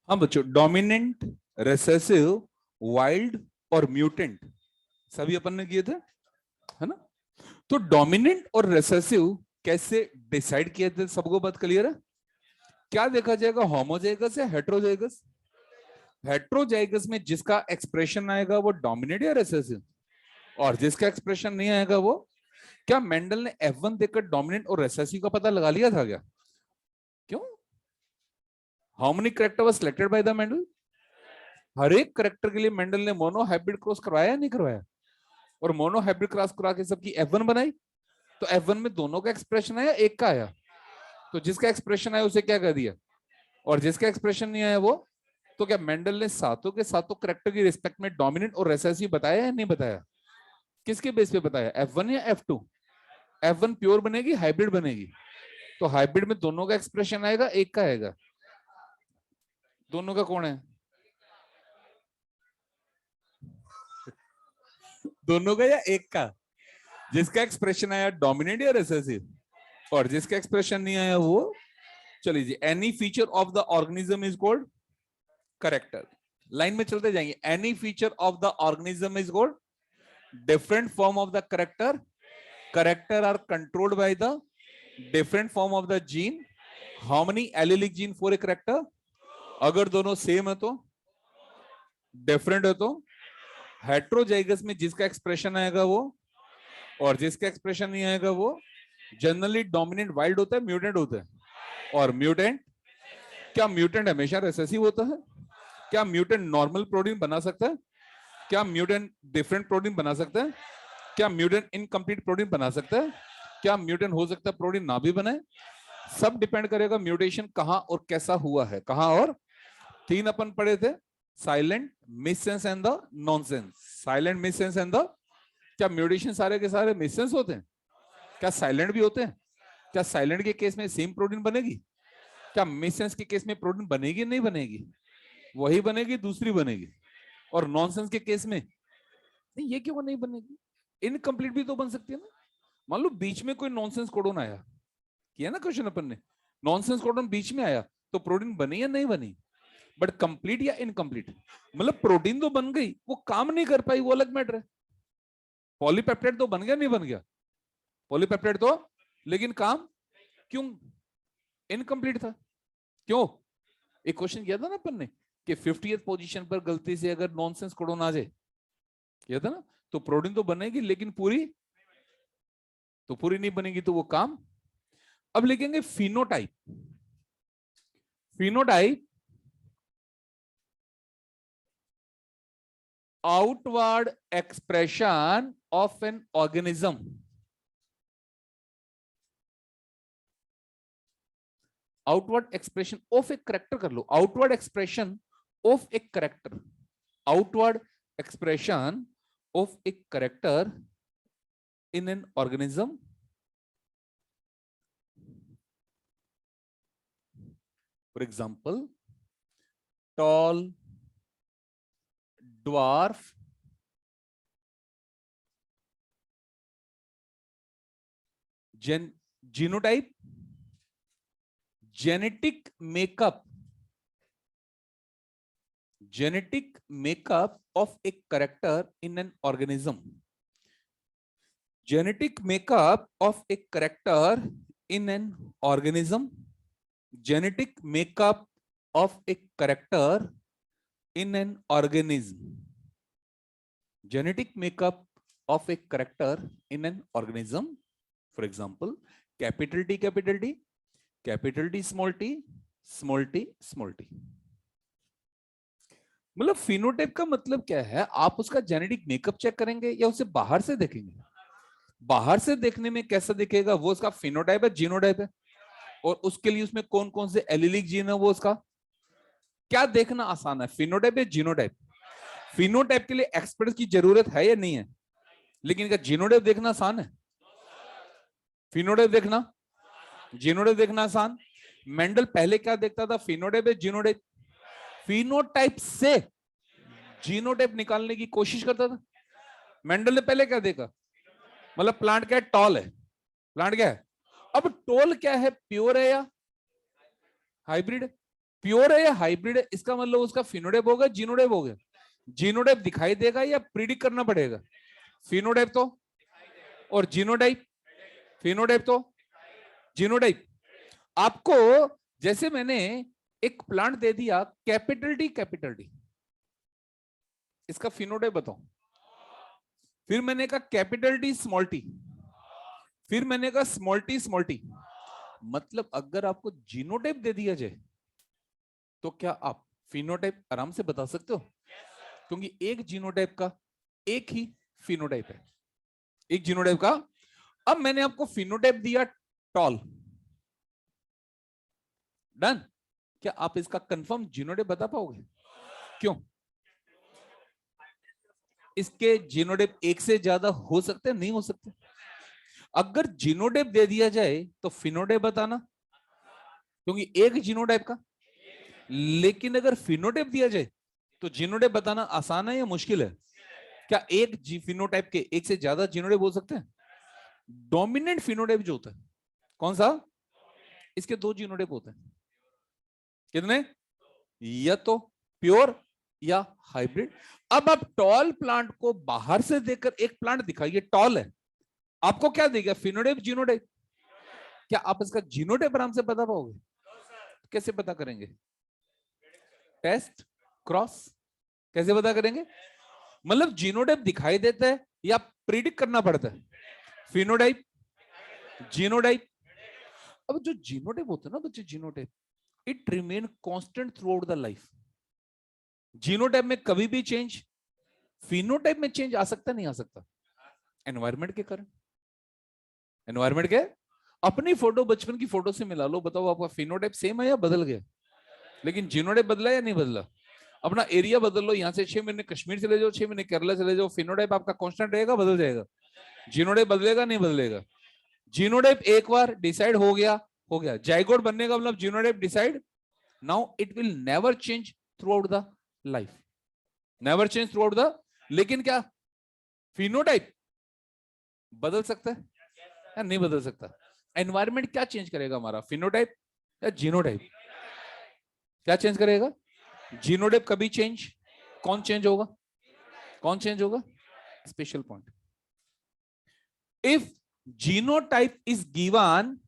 हाँ बच्चों, dominant, recessive, wild और म्यूटेंट सभी अपन ने किए थे, है ना। तो डोमिनेंट और रिसेसिव कैसे डिसाइड किए थे, सबको बात क्लियर है। क्या देखा जाएगा, होमोजाइगस या हेट्रोजाइगस। हेट्रोजाइगस में जिसका एक्सप्रेशन आएगा वो डोमिनेंट या रिसेसिव, और जिसका एक्सप्रेशन नहीं आएगा वो, क्या मेंडल ने F1 देखकर डोमिनेंट और रिसेसिव का पता लगा लिया था क्या? क्यों? How many character was selected by the Mendel? हर एक कैरेक्टर के लिए मेंडल ने मोनो हाइब्रिड क्रॉस करवाया या नहीं करवाया? और मोनो हाइब्रिड क्रॉस करा के सबकी F1 बनाई। तो F1 में दोनों का एक्सप्रेशन आया, एक का आया। तो जिसका एक्सप्रेशन आया उसे क्या कर दिया, और जिसका एक्सप्रेशन नहीं आया वो, तो क्या मेंडल ने सातों के सातों कैरेक्टर की रिस्पेक्ट में डोमिनेंट और रिसेसिव बताया या नहीं बताया? किसके बेस पे बताया, F1 या F2? F1 प्योर बनेगी, हाइब्रिड बनेगी। तो हाइब्रिड में दोनों का एक्सप्रेशन आएगा, एक का आएगा। दोनों का कौन है? दोनों का या एक का? जिसका एक्सप्रेशन आया डोमिनेंट या रिसेसिव, और जिसका एक्सप्रेशन नहीं आया वो, चलिए जी, any feature of the organism is called character. Line में चलते जाएंगे। Any feature of the organism is called different form of the character. Character are controlled by the different form of the gene. How many allelic gene for a character? अगर दोनों same है तो, different है तो, heterozygous में जिसका expression आएगा वो, और जिसका एक्सप्रेशन नहीं आएगा वो, जनरली डोमिनेंट वाइल्ड होता है, म्यूटेंट होता है। और म्यूटेंट, क्या म्यूटेंट हमेशा रिसेसिव होता है? क्या म्यूटेंट नॉर्मल प्रोटीन बना सकता है? क्या म्यूटेंट डिफरेंट प्रोटीन बना सकता है? क्या म्यूटेंट इनकम्प्लीट प्रोटीन बना सकता है? क्या म्यूटेंट हो सकता है प्रोटीन ना भी बने? सब डिपेंड करेगा म्यूटेशन कहां और कैसा हुआ है। कहां और, तीन अपन पढ़े थे, silent, missense and the nonsense. Silent, missense and the, क्या म्यूटेशन सारे के सारे मिससेंस होते हैं? क्या साइलेंट भी होते हैं? क्या साइलेंट के केस में सेम प्रोटीन बनेगी? क्या मिससेंस के केस में प्रोटीन बनेगी नहीं बनेगी? वही बनेगी, दूसरी बनेगी। और नॉनसेंस के केस में नहीं, ये क्यों नहीं बनेगी? इनकम्प्लीट भी तो बन सकती है ना। मान लो बीच में कोई नॉनसेंस कोडोन आया, किया ना क्वेश्चन अपन ने, नॉनसेंस कोडोन बीच में आया, तो प्रोटीन बनी या नहीं बनी? बट कंप्लीट या इनकम्प्लीट, मतलब प्रोटीन तो बन गई, वो काम नहीं कर पाई, वो अलग मैटर है। पॉलीपेप्टाइड तो बन गया, नहीं बन गया? पॉलीपेप्टाइड तो, लेकिन काम क्यों, इनकम्प्लीट था। क्यों? एक क्वेश्चन किया था ना अपन ने कि 50th पोजीशन पर गलती से अगर नॉनसेंस कोडोन आ जाए, किया था ना, तो प्रोटीन तो बनेगी लेकिन पूरी, तो पूरी नहीं बनेगी, तो वो काम। अब लिखेंगे phenotype. Phenotype, outward expression of an organism. Outward expression of a character कर लो, outward expression of a character. Outward expression of a character in an organism. For example, tall, dwarf, genotype, genetic makeup, genetic makeup of a character in an organism. Genetic makeup of a character in an organism. Genetic makeup of a character in an organism. Genetic makeup of a character in an organism. For example, capital T, capital T, capital T, small t, small t, small t. मतलब phenotype का मतलब क्या है, आप उसका genetic makeup check करेंगे या उसे बाहर से देखेंगे? बाहर से देखने में कैसा दिखेगा वो उसका फिनोटाइप है, जीनोटाइप है। और उसके लिए उसमें कौन कौन से एलिलिक जीन है वो उसका, क्या देखना आसान है, फिनोटाइप या जीनोटाइप? फिनोटाइप के लिए एक्सपर्ट की जरूरत है या नहीं है, लेकिन इनका जीनोटाइप देखना आसान है। फिनोटाइप देखना, जीनोटाइप देखना आसान। मेंडल पहले क्या देखता था, फिनोटाइप या जीनोटाइप? फिनोटाइप से जीनोटाइप निकालने की कोशिश करता था। मेंडल ने पहले क्या देखा, मतलब प्लांट क्या है, टॉल है, प्लांट क्या है। अब टॉल क्या है, प्योर है या हाइब्रिड? प्योर है या हाइब्रिड है, इसका मतलब उसका फिनोटाइप होगा जीनोटाइप होगा। जीनोटाइप दिखाई देगा या प्रिडिक्ट करना पड़ेगा? फिनोटाइप तो, और जीनोटाइप, फिनोटाइप तो जीनोटाइप। आपको जैसे मैंने एक प्लांट दे दिया कैपिटल डी, इसका फिनोटाइप बताओ। फिर मैंने कहा कैपिटल टी स्मॉल टी, फिर मैंने कहा स्मॉल टी। मतलब अगर आपको जीनोटाइप दे दिया जाए तो क्या आप फिनोटाइप आराम से बता सकते हो? क्योंकि एक जीनोटाइप का एक ही फिनोटाइप है, एक जीनोटाइप का। अब मैंने आपको फिनोटाइप दिया टॉल, डन। क्या आप इसका कंफर्म जीनोटाइप बता पाओगे? क्यों? इसके जीनोटाइप एक से ज्यादा हो सकते हैं, नहीं हो सकते? अगर जीनोटाइप दे दिया जाए तो फिनोटाइप बताना, क्योंकि एक जीनोटाइप का। लेकिन अगर फिनोटाइप दिया जाए तो जीनोटाइप बताना आसान है या मुश्किल है? क्या एक फिनोटाइप के एक से ज्यादा जीनोटाइप हो सकते हैं? डोमिनेंट फिनोटाइप जो होता है कौन सा, इसके दो जीनोटाइप होते हैं। कितने? या तो प्योर या हाइब्रिड। अब आप टॉल प्लांट को बाहर से देखकर एक प्लांट दिखाइए टॉल है, आपको क्या देगा? Phenotype genotype. क्या आप इसका जीनोटाइप आराम से बता पाओगे? कैसे पता करेंगे? टेस्ट, क्रॉस, कैसे पता करेंगे? मतलब जीनोटाइप दिखाई देता है या प्रिडिक्ट करना पड़ता है? Phenotype, genotype. अब जो जीनोटाइप होता है ना बच्चे, genotype it remain constant through out the life. Genotype में कभी भी चेंज, फिनोटाइप में चेंज आ सकता नहीं आ सकता? एनवायरमेंट के कारण, एनवायरमेंट के। अपनी फोटो बचपन की फोटो से मिला लो, बताओ आपका फिनोटाइप सेम है या बदल गया? लेकिन जीनोटाइप बदला या नहीं बदला? अपना एरिया बदल लो, यहां से 6 महीने कश्मीर चले जाओ, 6 महीने केरला चले जाओ, फिनोटाइप आपका कांस्टेंट रहेगा, बदल जाएगा? जीनोटाइप बदलेगा नहीं बदलेगा? जीनोटाइप एक बार डिसाइड हो गया, हो गया। जाइगोट बनने का मतलब genotype decide, now it will never change through out the life, never change through out the. लेकिन क्या फिनोटाइप बदल सकता है या नहीं बदल सकता? एनवायरमेंट क्या चेंज करेगा हमारा, फिनोटाइप या जीनोटाइप? क्या चेंज करेगा? जीनोटाइप कभी चेंज, कौन चेंज होगा? कौन चेंज होगा? Special point. If genotype is given,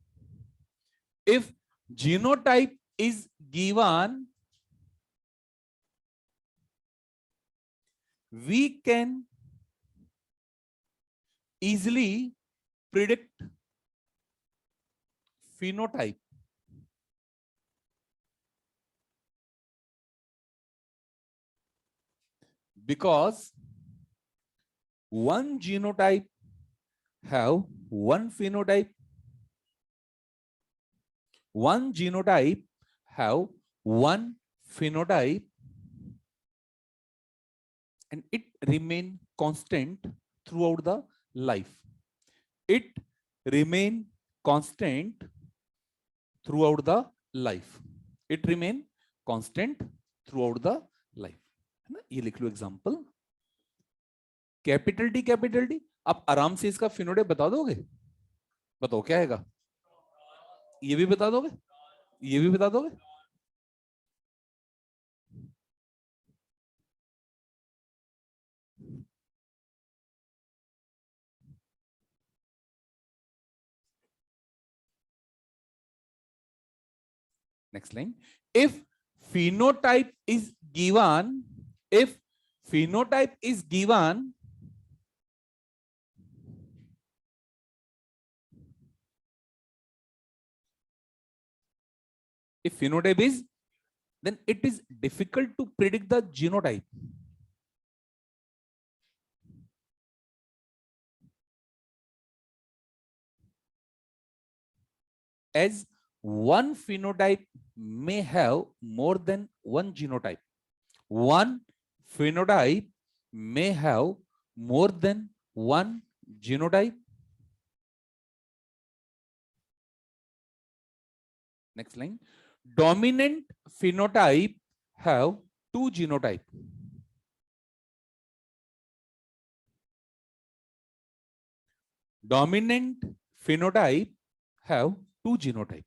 if genotype is given, we can easily predict phenotype, because one genotype have one phenotype, one genotype have one phenotype, and it remain constant throughout the life. It remain constant throughout the life. It remain constant throughout the life, है ना? ये लिख लो example. Capital D, आप आराम से इसका phenotype बता दोगे? बताओ क्या आएगा? ये भी बता दोगे? ये भी बता दोगे? Next line, if phenotype is given, if phenotype is given, if phenotype is, then it is difficult to predict the genotype. As one phenotype may have more than one genotype. One phenotype may have more than one genotype. Next line. Dominant phenotype have two genotype. Dominant phenotype have two genotype,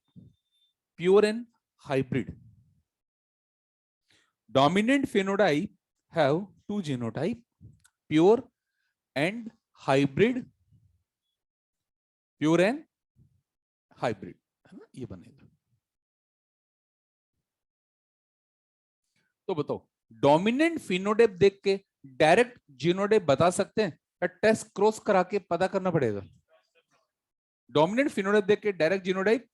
pure and hybrid. Dominant phenotype have two genotype, pure and hybrid, pure and hybrid, है ना, ये बनेगा। तो बताओ dominant phenotype देख के direct genotype बता सकते हैं या टेस्ट क्रॉस करा के पता करना पड़ेगा? डोमिनेंट फिनोटाइप देख के डायरेक्ट जीनोटाइप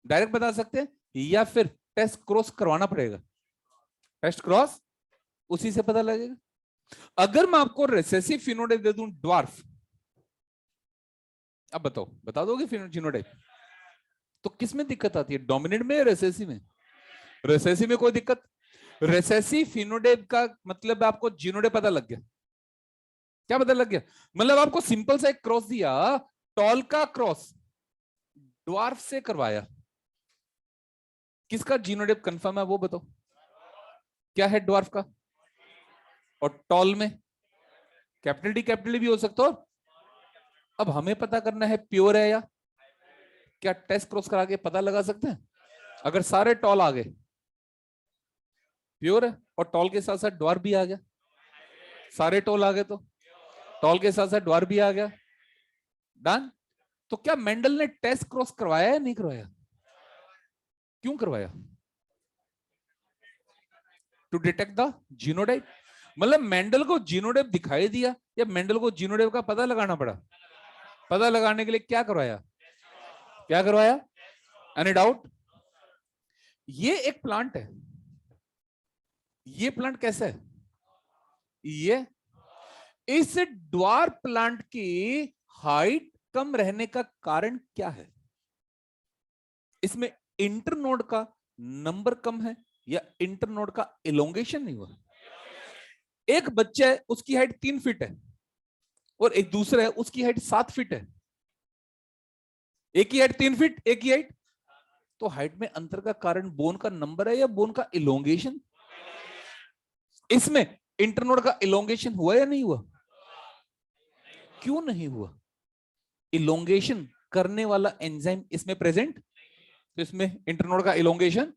डायरेक्ट बता सकते हैं या फिर टेस्ट क्रॉस करवाना पड़ेगा? टेस्ट क्रॉस, उसी से पता लगेगा। अगर मैं आपको रिसेसिव फिनोटाइप दे दूं ड्वार्फ, अब बताओ बता दोगे जीनोटाइप? तो किस में दिक्कत आती है, डोमिनेंट में या रिसेसिव में? रिसेसिव में कोई दिक्कत, रिसेसिव फिनोटाइप का मतलब आपको जीनोटाइप पता लग गया। क्या पता लग गया? मतलब आपको सिंपल सा एक क्रॉस दिया, टॉल का क्रॉस ड्वार्फ से करवाया, किसका जीनोटाइप कंफर्म है वो बताओ? क्या है ड्वार्फ का? और टॉल में कैपिटल डी भी हो सकता हो। अब हमें पता करना है प्योर है या क्या टेस्ट क्रॉस करा के पता लगा सकते हैं? अगर सारे टॉल आ गए प्योर है और टॉल के साथ साथ ड्वार्फ भी आ गया, सारे टॉल आ गए तो टॉल के साथ साथ ड्वार्फ भी आ गया, डन। तो क्या मेंडल ने टेस्ट क्रॉस करवाया या नहीं करवाया? क्यों करवाया? To detect the genotype. मतलब मेंडल को जीनोटाइप दिखाई दिया या मेंडल को जीनोटाइप का पता लगाना पड़ा? पता लगाने के लिए क्या करवाया? क्या करवाया? Any doubt? ये एक प्लांट है, ये प्लांट कैसा है? ये इस ड्वार्फ प्लांट की हाइट कम रहने का कारण क्या है? इसमें इंटरनोड का नंबर कम है या इंटरनोड का इलोंगेशन नहीं हुआ? एक बच्चा है उसकी हाइट 3 फीट है और एक दूसरा है उसकी हाइट 7 फीट है, एक ही हाइट 3 फीट एक ही हाइट, तो हाइट में अंतर का कारण बोन का नंबर है या बोन का इलोंगेशन? इसमें इंटरनोड का इलोंगेशन हुआ या नहीं हुआ? क्यों नहीं हुआ? इलोंगेशन करने वाला एंजाइम इसमें प्रेजेंट, तो इसमें इंटरनोड का इलोंगेशन,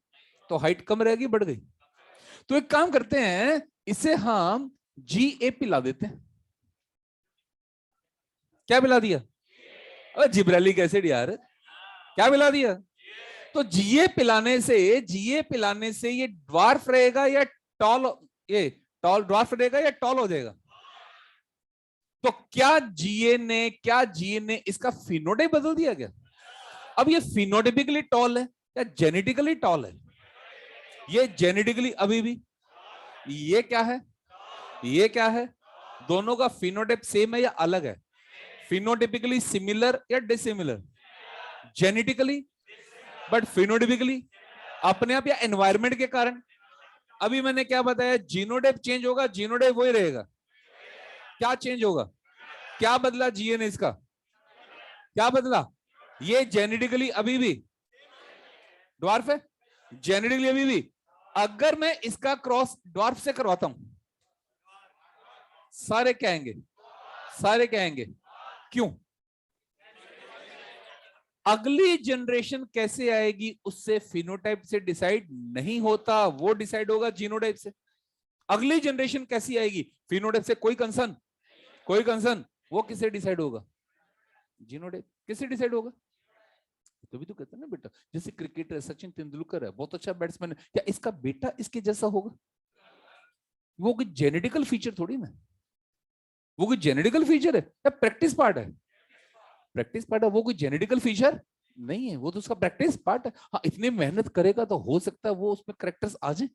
तो हाइट कम रहेगी बढ़ गई। तो एक काम करते हैं, इसे हम GA पिला देते हैं। क्या पिला दिया? जिब्रेलिक एसिड यार, क्या पिला दिया? तो GA पिलाने से ये ड्वार्फ रहेगा या टॉल, ये टॉल ड्वार्फ रहेगा या टॉल हो जाएगा? तो क्या GA ने इसका फिनोटाइप बदल दिया क्या? अब ये फिनोटाइपिकली टॉल है या जेनेटिकली टॉल है? ये जेनेटिकली अभी भी, ये क्या है, ये क्या है? दोनों का फिनोटाइप सेम है या अलग है? फिनोटाइपिकली सिमिलर या डिसिमिलर? जेनेटिकली, बट फिनोटाइपिकली अपने आप या एनवायरनमेंट के कारण? अभी मैंने क्या बताया, जीनोटाइप चेंज होगा, जीनोटाइप वही रहेगा। क्या चेंज होगा? क्या बदला GA ने इसका? क्या बदला? ये जेनेटिकली अभी भी ड्वार्फ है, जेनेटिकली अभी भी। अगर मैं इसका क्रॉस ड्वार्फ से करवाता हूं, सारे कहेंगे, सारे कहेंगे क्यों? अगली जनरेशन कैसे आएगी उससे फिनोटाइप से डिसाइड नहीं होता, वो डिसाइड होगा जीनोटाइप से। अगली जनरेशन कैसी आएगी फिनोटाइप से कोई कंसर्न, कोई कंसर्न, वो किससे डिसाइड होगा? जीनोटाइप। किससे डिसाइड होगा? तभी तो कहते हैं ना बेटा, जैसे क्रिकेटर सचिन तेंदुलकर है, बहुत अच्छा बैट्समैन है, क्या इसका बेटा इसके जैसा होगा? वो कोई जेनेटिकल फीचर थोड़ी ना, वो कोई जेनेटिकल फीचर है या प्रैक्टिस पार्ट है? प्रैक्टिस पार्ट है, वो कोई जेनेटिकल फीचर नहीं है, वो तो उसका प्रैक्टिस पार्ट है। हाँ, इतनी मेहनत करेगा तो हो सकता है वो उसमें करेक्टर्स आ जाए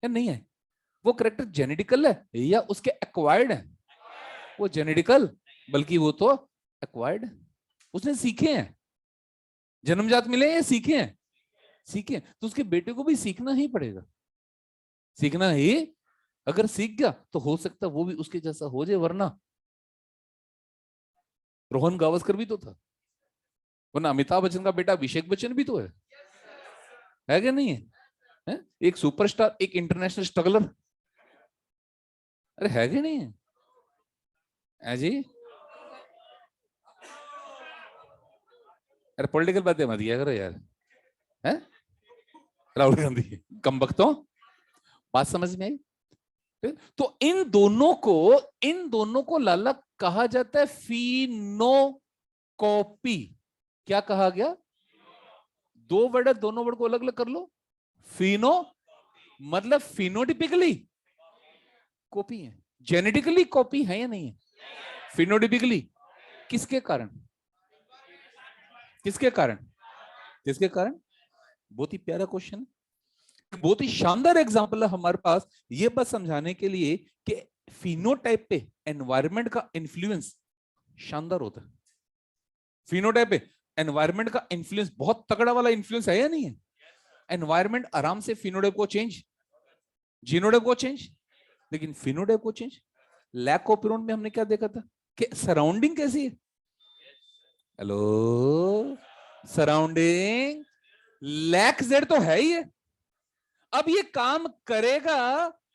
या नहीं है। वो करेक्टर जेनेटिकल है या उसके एक्वायर्ड है? वो जेनेटिकल, बल्कि वो तो एक्वायर्ड है, उसने सीखे हैं, जन्मजात मिले हैं या सीखे हैं? सीखे। तो उसके बेटे को भी सीखना ही पड़ेगा, सीखना ही। अगर सीख गया तो हो सकता है वो भी उसके जैसा हो जाए, वरना रोहन गावस्कर भी तो था, वरना अमिताभ बच्चन का बेटा अभिषेक बच्चन भी तो है क्या नहीं है? है? एक सुपरस्टार, एक इंटरनेशनल स्ट्रगलर, अरे है क्या नहीं है जी? अरे पॉलिटिकल बातें मत किया करो यार, है? राहुल गांधी कम बख्तों, बात समझ में आई? तो इन दोनों को लाला कहा जाता है फिनोकॉपी। क्या कहा गया? दो वर्ड है, दोनों वर्ड को अलग अलग कर लो। फिनो मतलब फिनोटिपिकली कॉपी है, जेनेटिकली कॉपी है या नहीं है? फिनोटिपिकली किसके कारण? किसके कारण? किसके कारण? बहुत ही प्यारा क्वेश्चन है, बहुत ही शानदार एग्जांपल है हमारे पास, ये बस समझाने के लिए कि फिनोटाइप पे एनवायरनमेंट का इन्फ्लुएंस शानदार होता है। फिनोटाइप पे एनवायरनमेंट का इन्फ्लुएंस बहुत तगड़ा वाला इन्फ्लुएंस है या नहीं है? एनवायरनमेंट आराम से फिनोटाइप को चेंज, जीनोटाइप को चेंज, लेकिन फिनोटाइप को चेंज। लैक ऑफ पिरोन में हमने क्या देखा था कि सराउंडिंग कैसी है? हेलो, सराउंडिंग लैक जेड तो है ही है। अब ये काम करेगा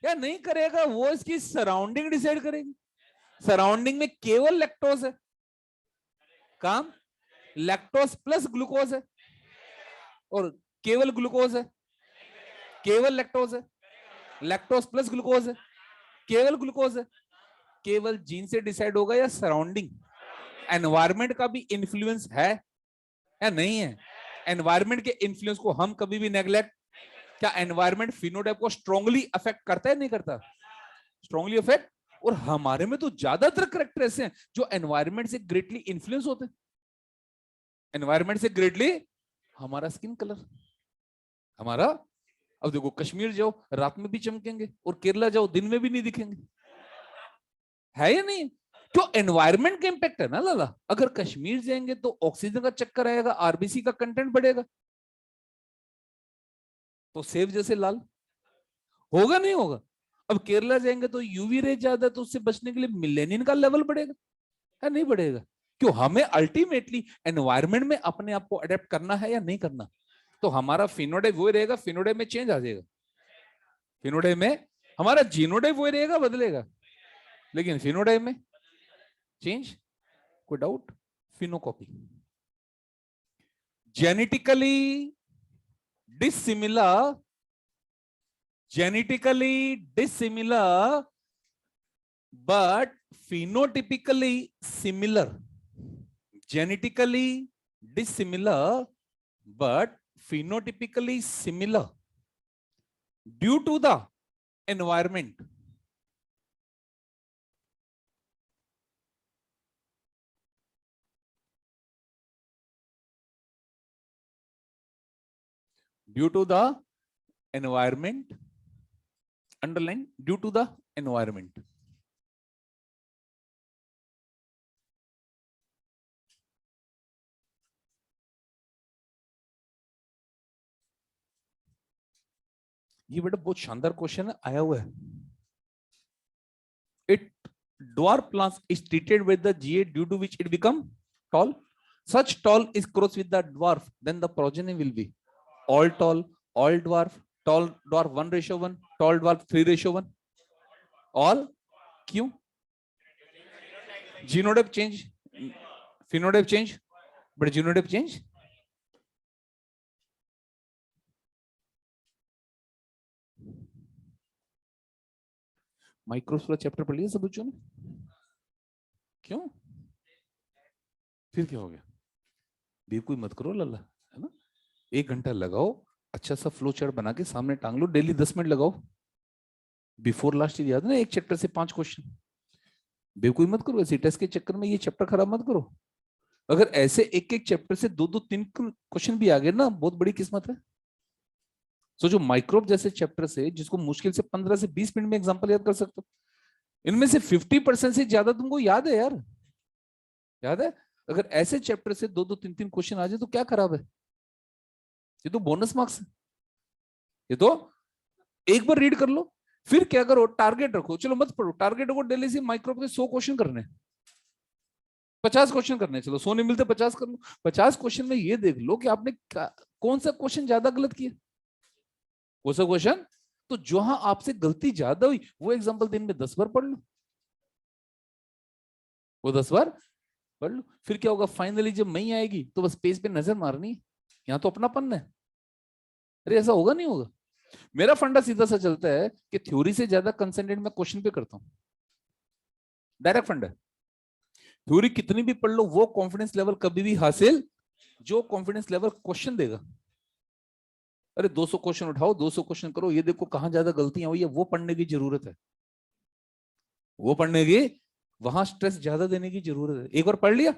या नहीं करेगा वो इसकी सराउंडिंग डिसाइड करेगी। सराउंडिंग में केवल लैक्टोज है, काम लैक्टोज प्लस ग्लूकोज है, और केवल ग्लूकोज है, केवल लैक्टोज है, लैक्टोज प्लस ग्लूकोज है, केवल ग्लूकोज है। केवल जीन से डिसाइड होगा या सराउंडिंग? एनवायरमेंट का भी इन्फ्लुएंस है या नहीं है? एनवायरमेंट के इन्फ्लुएंस को हम कभी भी नेग्लेक्ट, क्या एनवायरमेंट फिनोटाइप को स्ट्रांगली अफेक्ट करता है नहीं करता? Strongly affect. और हमारे में तो ज्यादातर कैरेक्टर ऐसे हैं जो एनवायरमेंट से ग्रेटली इन्फ्लुएंस होते हैं। एनवायरमेंट से ग्रेटली, हमारा स्किन कलर, हमारा, अब देखो कश्मीर जाओ रात में भी चमकेंगे और केरला जाओ दिन में भी नहीं दिखेंगे, है या नहीं? क्यों? एनवायरमेंट का इंपैक्ट है ना लाला। अगर कश्मीर जाएंगे तो ऑक्सीजन का चक्कर आएगा, आरबीसी का कंटेंट बढ़ेगा, तो सेब जैसे लाल होगा नहीं होगा? अब केरला जाएंगे तो यूवी रे ज्यादा है, तो उससे बचने के लिए मिलेनियन का लेवल बढ़ेगा या नहीं बढ़ेगा? क्यों? हमें अल्टीमेटली एनवायरमेंट में अपने आप को अडेप्ट करना है या नहीं करना? तो हमारा फिनोटाइप वही रहेगा, फिनोटाइप में चेंज आ जाएगा, फिनोटाइप में हमारा जीनोटाइप वही रहेगा, बदलेगा, लेकिन फिनोटाइप में चेंज, कोई doubt? Phenocopy, genetically dissimilar, genetically dissimilar but phenotypically similar, genetically dissimilar but phenotypically similar due to the environment. Due to the environment, underline, due to the environment. ये बेटा बहुत शानदार क्वेश्चन आया हुआ है। It dwarf plants is treated with the GA due to which it become tall. Such tall is crossed with the dwarf, then the progeny will be all tall, all dwarf, tall dwarf 1:1, tall dwarf 3:1. All क्यों? Genotype change, phenotype change, but genotype change. Microscope chapter पढ़ लिया सब बच्चों ने? क्यों? फिर क्या हो गया? बेवकूफी मत करो लल्ला, है ना? 1 घंटा लगाओ, अच्छा सा फ्लो चार्ट बना के सामने टांग लो, डेली 10 मिनट लगाओ। बिफोर लास्ट ईयर याद है ना, एक चैप्टर से 5 क्वेश्चन। बेवकूफी मत करो, ऐसे टेस्ट के चक्कर में ये चैप्टर खराब मत करो। अगर ऐसे एक एक चैप्टर से 2-2, 3 क्वेश्चन भी आ गए ना, बहुत बड़ी किस्मत है। सोचो माइक्रोब जैसे चैप्टर से, जिसको मुश्किल से 15 से 20 मिनट में एग्जांपल याद कर सकते हो, इनमें से 50% से ज्यादा तुमको याद है यार, याद है? अगर ऐसे चैप्टर से 2-2, 3-3 क्वेश्चन आ जाए तो क्या खराब है? ये तो बोनस मार्क्स है। ये तो एक बार रीड कर लो, फिर क्या करो, टारगेट रखो। चलो मत पढ़ो, टारगेट रखो डेली से माइक्रोब के 100 क्वेश्चन करने, 50 क्वेश्चन करने। चलो 100 नहीं मिलते 50 कर लो। 50 क्वेश्चन में ये देख लो कि आपने कौन सा क्वेश्चन ज्यादा गलत किया, कौन सा क्वेश्चन, तो जहां आपसे गलती ज्यादा हुई वो एग्जांपल दिन में 10 बार पढ़ लो, वो 10 बार पढ़ लो। फिर क्या होगा, फाइनली जब मई आएगी तो बस पेज पे नजर मारनी, यहाँ तो अपनापन है। अरे ऐसा होगा नहीं होगा? मेरा फंडा सीधा सा चलता है कि थ्योरी से ज्यादा कंसंट्रेट मैं क्वेश्चन पे करता हूं, डायरेक्ट फंडा। थ्योरी कितनी भी पढ़ लो, वो कॉन्फिडेंस लेवल कभी भी हासिल जो कॉन्फिडेंस लेवल क्वेश्चन देगा। अरे 200 क्वेश्चन उठाओ, 200 क्वेश्चन करो, ये देखो कहां ज्यादा गलतियां हुई है, वो पढ़ने की जरूरत है, वो पढ़ने की, वहां स्ट्रेस ज्यादा देने की जरूरत है। एक बार पढ़ लिया,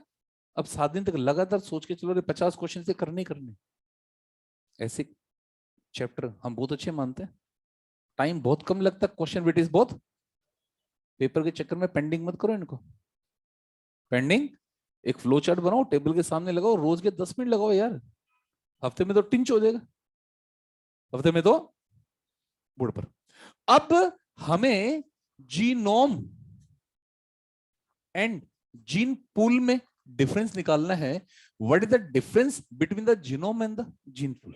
अब 7 दिन तक लगातार सोच के चलो 50 क्वेश्चन से करने ही करने। ऐसे चैप्टर हम बहुत अच्छे मानते हैं, टाइम बहुत कम लगता, क्वेश्चन वेटेज बहुत। पेपर के चक्कर में पेंडिंग मत करो इनको, पेंडिंग एक फ्लो चार्ट बनाओ, टेबल के सामने लगाओ, रोज के 10 मिनट लगाओ यार, हफ्ते में तो टिंच हो जाएगा, हफ्ते में तो बुढ़ पर। अब हमें जीनोम एंड जीन पूल में डिफरेंस निकालना है। What is the difference between the genome and the gene pool?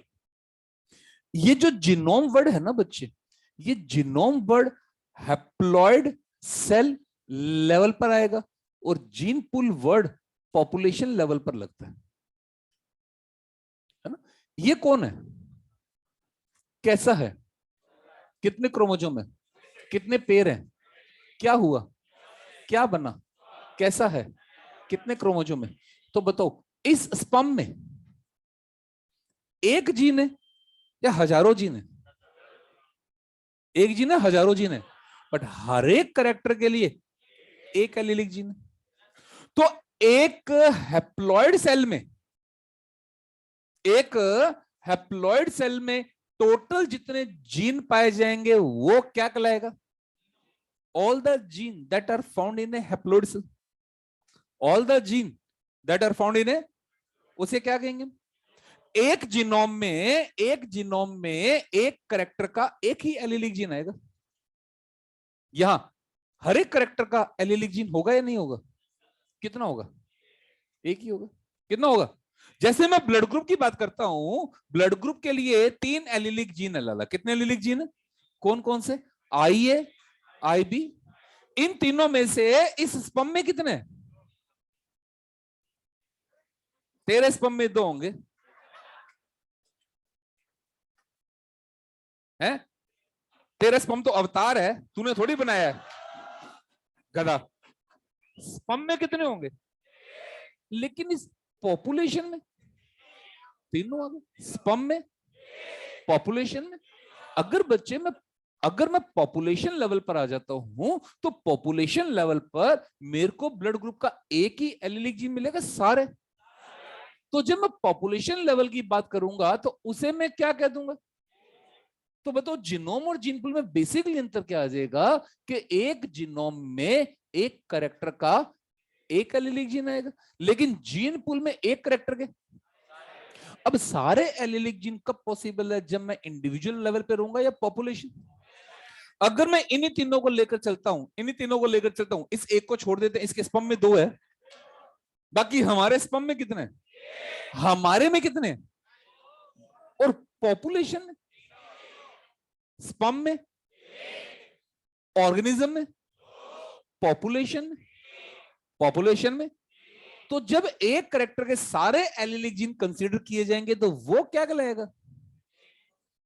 ये जो जीनोम वर्ड है ना बच्चे, ये genome word haploid cell level पर आएगा और gene pool word population level पर लगता है ना। ये कौन है, कैसा है, कितने क्रोमोसोम है, कितने पेयर हैं, क्या हुआ, क्या बना, कैसा है, कितने क्रोमोसोम है? तो बताओ इस स्पर्म में एक जीन है या हजारों जीन है? एक जीन है, हजारों जीन है, बट हर एक कैरेक्टर के लिए एक एलीलिक जीन है। तो एक हैप्लॉइड सेल में, एक हैप्लॉइड सेल में टोटल जितने जीन पाए जाएंगे वो क्या कहलाएगा? All the gene that are found in a haploid cell, all the gene that are found in a, उसे क्या कहेंगे? एक जीनोम में, एक जीनोम में एक कैरेक्टर का एक ही एलीलिक जीन आएगा। यहां हर एक कैरेक्टर का एलीलिक जीन होगा या नहीं होगा? कितना होगा? एक ही होगा। कितना होगा? जैसे मैं ब्लड ग्रुप की बात करता हूं, ब्लड ग्रुप के लिए 3 एलीलिक जीन है लाला। कितने एलीलिक जीन है? कौन कौन से? आई ए, आई बी। इन तीनों में से इस स्पर्म में कितने? तेरे स्पर्म में 2 होंगे, हैं? तेरा स्पर्म तो अवतार है, तूने थोड़ी बनाया है गधा। स्पर्म में कितने होंगे? लेकिन इस पॉपुलेशन में तीनों आ गए। स्पर्म में, पॉपुलेशन में। अगर बच्चे में, अगर मैं पॉपुलेशन लेवल पर आ जाता हूं तो पॉपुलेशन लेवल पर मेरे को ब्लड ग्रुप का एक ही एलीलिक जीन मिलेगा सारे। तो जब मैं पॉपुलेशन लेवल की बात करूंगा तो उसे मैं क्या कह दूंगा? तो बताओ जीनोम और जीन पूल में बेसिकली अंतर क्या आ जाएगा कि एक जीनोम में एक कैरेक्टर का एक एलीलिक जीन आएगा, लेकिन जीन पूल में एक कैरेक्टर के। अब सारे एलीलिक जीन कब पॉसिबल है? जब मैं इंडिविजुअल लेवल पे रहूंगा या पॉपुलेशन। अगर मैं इन्हीं तीनों को लेकर चलता हूं, इन्हीं तीनों को लेकर चलता हूं, इस एक को छोड़ देते हैं, इसके स्पर्म में 2 है, बाकी हमारे स्पर्म में कितने? हमारे में कितने? और पॉपुलेशन में, स्पर्म में, ऑर्गेनिज्म में, पॉपुलेशन में, पॉपुलेशन में। तो जब एक कैरेक्टर के सारे एलीलिक जीन कंसीडर किए जाएंगे तो वो क्या कहलाएगा?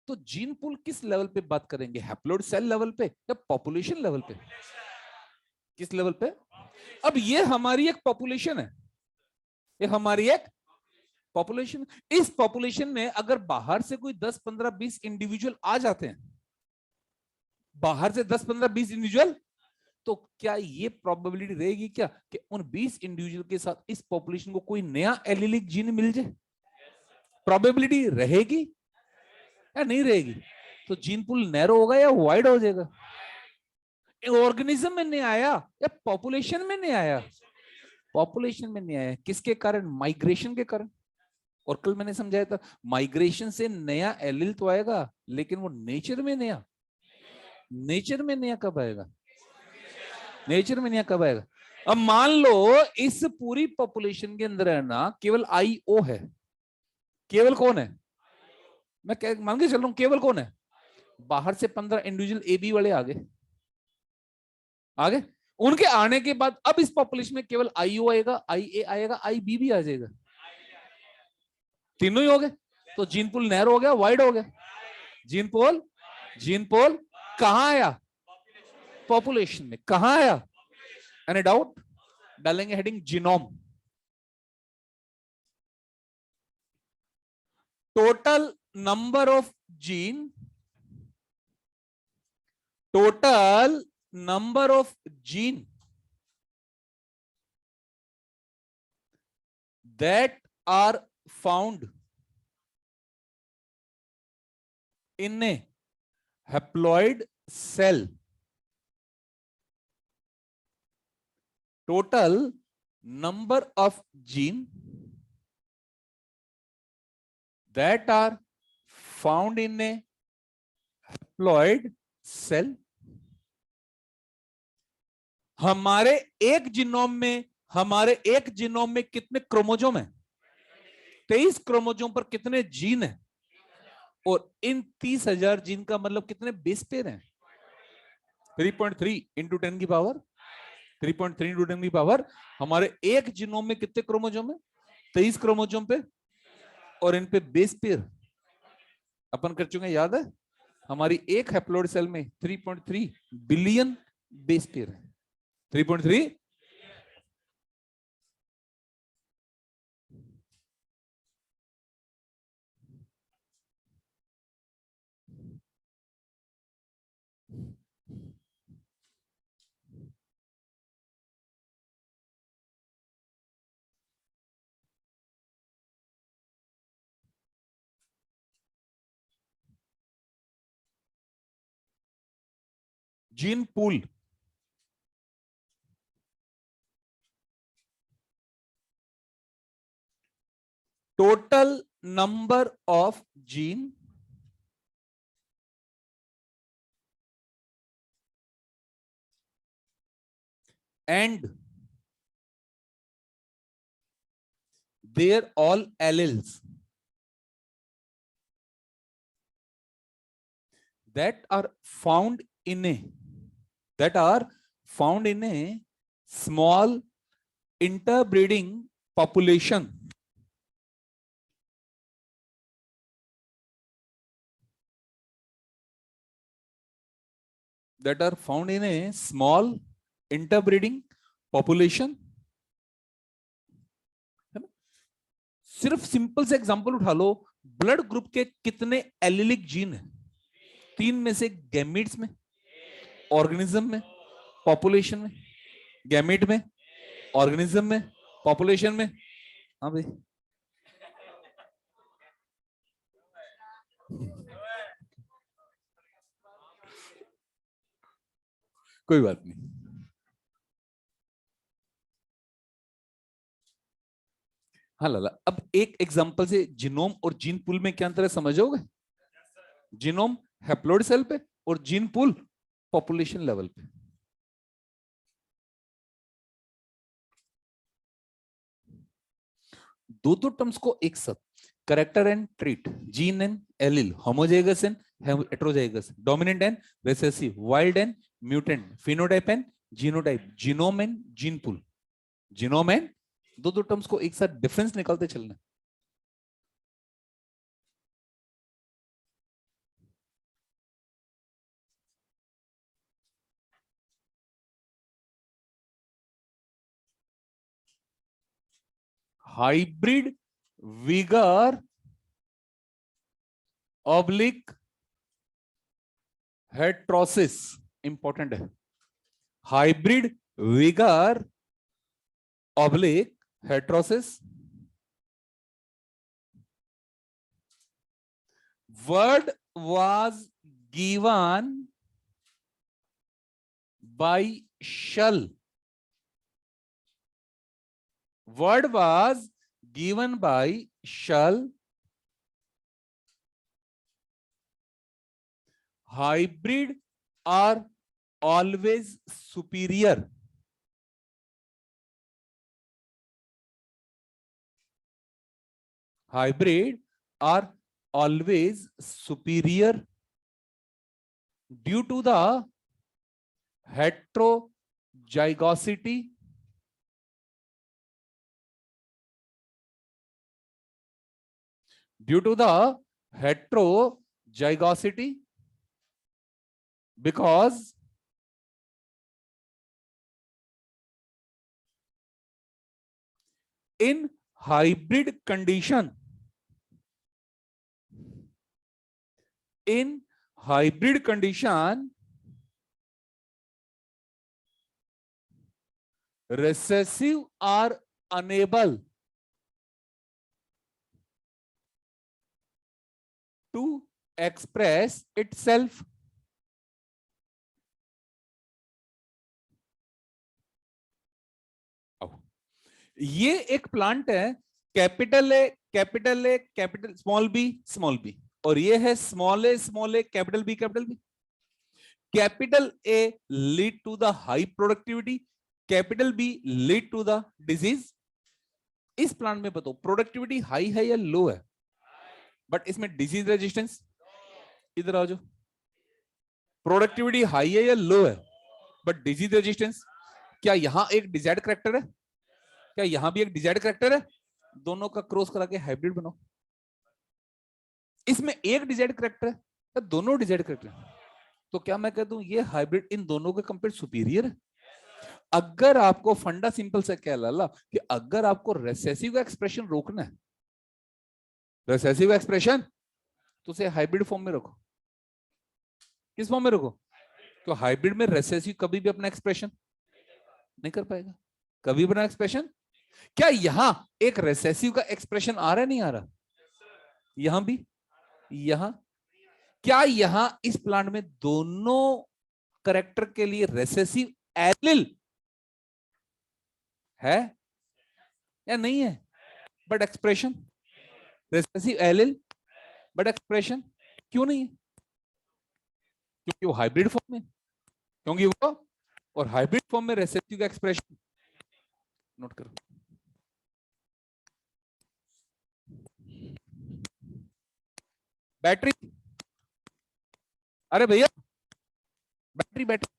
तो जीन पूल किस लेवल पे बात करेंगे? हैप्लॉइड सेल लेवल पे या पॉपुलेशन लेवल पे? किस लेवल पे? अब ये हमारी एक पॉपुलेशन है, ये हमारी एक पॉपुलेशन। इस पॉपुलेशन में अगर बाहर से कोई 10, 15, 20 इंडिविजुअल आ जाते हैं, बाहर से 10, 15, 20 इंडिविजुअल, तो क्या ये प्रोबेबिलिटी रहेगी क्या कि उन 20 इंडिविजुअल के साथ इस पॉपुलेशन को कोई नया एलीलिक जीन मिल जाए? प्रोबेबिलिटी रहेगी या नहीं रहेगी? तो जीन पूल नैरो होगा या वाइड हो जाएगा? ऑर्गेनिज्म में नहीं आया या पॉपुलेशन में नहीं आया? पॉपुलेशन में नहीं आया। किसके कारण? माइग्रेशन के कारण। और कल मैंने समझाया था, माइग्रेशन से नया एलील तो आएगा, लेकिन वो नेचर में नया, नेचर में नया कब आएगा? नेचर में नया कब आएगा? अब मान लो इस पूरी पॉपुलेशन के अंदर है ना केवल IO है, केवल कौन है? मैं मान के चल रहा हूं केवल कौन है? बाहर से 15 इंडिविजुअल AB वाले आगे, आगे उनके आने के बाद अब इस पॉपुलेशन में केवल IO आएगा, IA आएगा, IB भी आ जाएगा, तीनों ही हो गए। तो जीन पूल नैरो हो गया, वाइड हो गया? जीन पूल जीन पोल कहां आया? पॉपुलेशन में। कहां आया? Any doubt? डालेंगे heading genome. Total number of gene, total number of gene that are found in a haploid cell, total number of gene that are found in a haploid cell, हमारे एक genome में कितने chromosome है? 23 chromosome पर कितने gene है? और इन 30,000 gene का मतलब कितने बेस पेयर हैं? 3.3 इंटू 10 की पावर 3.3 इंटू 10 की पावर। हमारे एक जीनोम में कितने क्रोमोजोम है? 23 क्रोमोजोम पे, और इन पे बेस पेयर अपन कर चुके हैं, याद है? हमारी एक हैप्लोइड सेल में 3.3 बिलियन बेस पेयर है। 3.3 gene pool, total number of gene and their all alleles that are found in a small interbreeding population that are found in a small interbreeding population। है ना? सिर्फ simple से example उठा लो, blood group के कितने allylic gene है? 3 में से गैमीट्स में, ऑर्गेनिज्म में, पॉपुलेशन में। गैमीट में, ऑर्गेनिज्म में, पॉपुलेशन में। हाँ भाई, कोई बात नहीं। हाँ लाला, अब एक एग्जांपल से जीनोम और जीन पूल में क्या अंतर है समझोगे? जीनोम हैप्लोइड सेल पे और जीन पूल पॉपुलेशन लेवल पे। दो टर्म्स को एक साथ, character and trait, gene and allele, homozygous and heterozygous, dominant and recessive, wild and mutant, phenotype and genotype, genome and gene pool. Genome and दो terms को एक साथ डिफरेंस निकालते चलना। Hybrid vigour oblique heterosis important है। Hybrid vigour oblique heterosis, word was given by Shell. Word was given by Shell. Hybrid are always superior. Hybrid are always superior due to the heterozygosity, due to the heterozygosity because in hybrid condition, in hybrid condition, recessive are unable to express itself. ये एक plant है, capital A capital A capital small B, और ये है small A capital B capital B. Capital A lead to the high productivity, capital B lead to the disease. इस plant में बताओ productivity high है या लो है, बट इसमें डिजीज रेजिस्टेंस, इधर आ जाओ, प्रोडक्टिविटी हाई है या लो है बट डिजीज रेजिस्टेंस. क्या यहां एक डिजायर्ड करेक्टर है, क्या यहां भी एक डिजायर्ड करेक्टर है? दोनों का क्रॉस करा के हाइब्रिड बनाओ. इसमें एक डिजायर्ड करेक्टर है या दोनों डिजायर्ड करेक्टर है? तो क्या मैं कह दूं ये हाइब्रिड इन दोनों के कंपेयर सुपीरियर है? अगर आपको फंडा सिंपल से क्या लाला कि अगर आपको रेसेसिव का एक्सप्रेशन रोकना है, रेसेसिव एक्सप्रेशन, तो उसे हाइब्रिड फॉर्म में रखो. किस फॉर्म में रखो? तो हाइब्रिड में रेसेसिव कभी भी अपना एक्सप्रेशन नहीं कर पाएगा, कभी अपना एक्सप्रेशन. क्या यहां एक रेसेसिव का एक्सप्रेशन आ रहा है, नहीं आ रहा? यहां भी, यहां, क्या यहां इस प्लांट में दोनों करेक्टर के लिए रेसेसिव एलिल है या नहीं है? But expression recessive allele but expression क्यों नहीं है? क्योंकि वो हाइब्रिड फॉर्म में, क्योंकि वो, और हाइब्रिड फॉर्म में रेसेसिव का एक्सप्रेशन नोट करो. बैटरी, अरे भैया बैटरी बैटरी,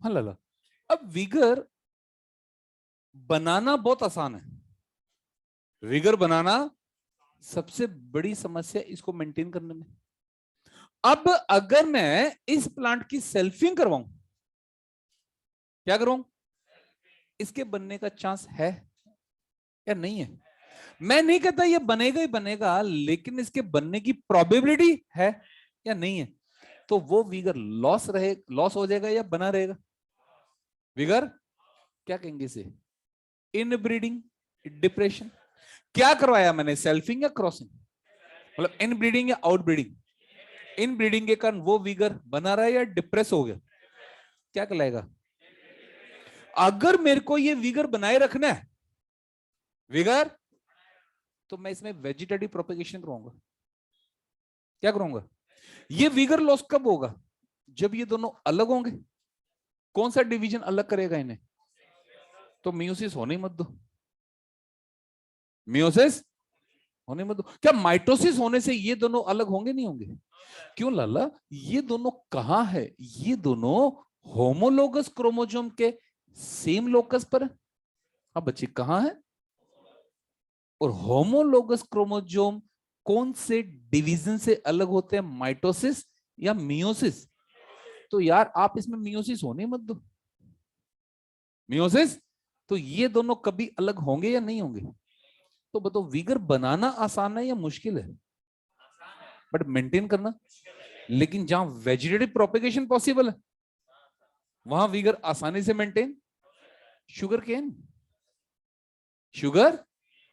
हाँ लाला. अब विगर बनाना बहुत आसान है, विगर बनाना सबसे बड़ी समस्या इसको मेंटेन करने में. अब अगर मैं इस प्लांट की सेल्फिंग करवाऊं, क्या करूं, इसके बनने का चांस है या नहीं है? मैं नहीं कहता ये बनेगा ही बनेगा, लेकिन इसके बनने की प्रोबेबिलिटी है या नहीं है? तो वो विगर लॉस हो जाएगा या बना रहेगा? विगर क्या कहेंगे इसे? Inbreeding depression. क्या करवाया मैंने, सेल्फिंग या क्रॉसिंग? मतलब इन ब्रीडिंग या आउट ब्रीडिंग? इन ब्रीडिंग के कारण वो विगर बना रहा है या डिप्रेस हो गया? क्या कहलाएगा? अगर मेरे को ये विगर बनाए रखना है, विगर, तो मैं इसमें वेजिटेटिव प्रोपेगेशन कराऊंगा. क्या करूंगा? ये विगर लॉस कब होगा? जब ये दोनों अलग होंगे. कौन सा डिवीजन अलग करेगा इन्हें? तो मियोसिस होने मत दो, मियोसिस होने मत दो. क्या माइटोसिस होने से ये दोनों अलग होंगे, नहीं होंगे? क्यों लाला? ये दोनों कहां है? ये दोनों होमोलोगस क्रोमोसोम के सेम लोकस पर है. अब बच्चे कहां है? और होमोलोगस क्रोमोसोम कौन से डिवीजन से अलग होते हैं, माइटोसिस या मियोसिस? तो यार आप इसमें मियोसिस होने मत दो, मियोसिस. तो ये दोनों कभी अलग होंगे या नहीं होंगे? तो बताओ विगर बनाना आसान है या मुश्किल है? बट मेंटेन करना, लेकिन जहां वेजिटेटिव प्रोपेगेशन पॉसिबल है वहां विगर आसानी से मेंटेन. शुगर केन, शुगर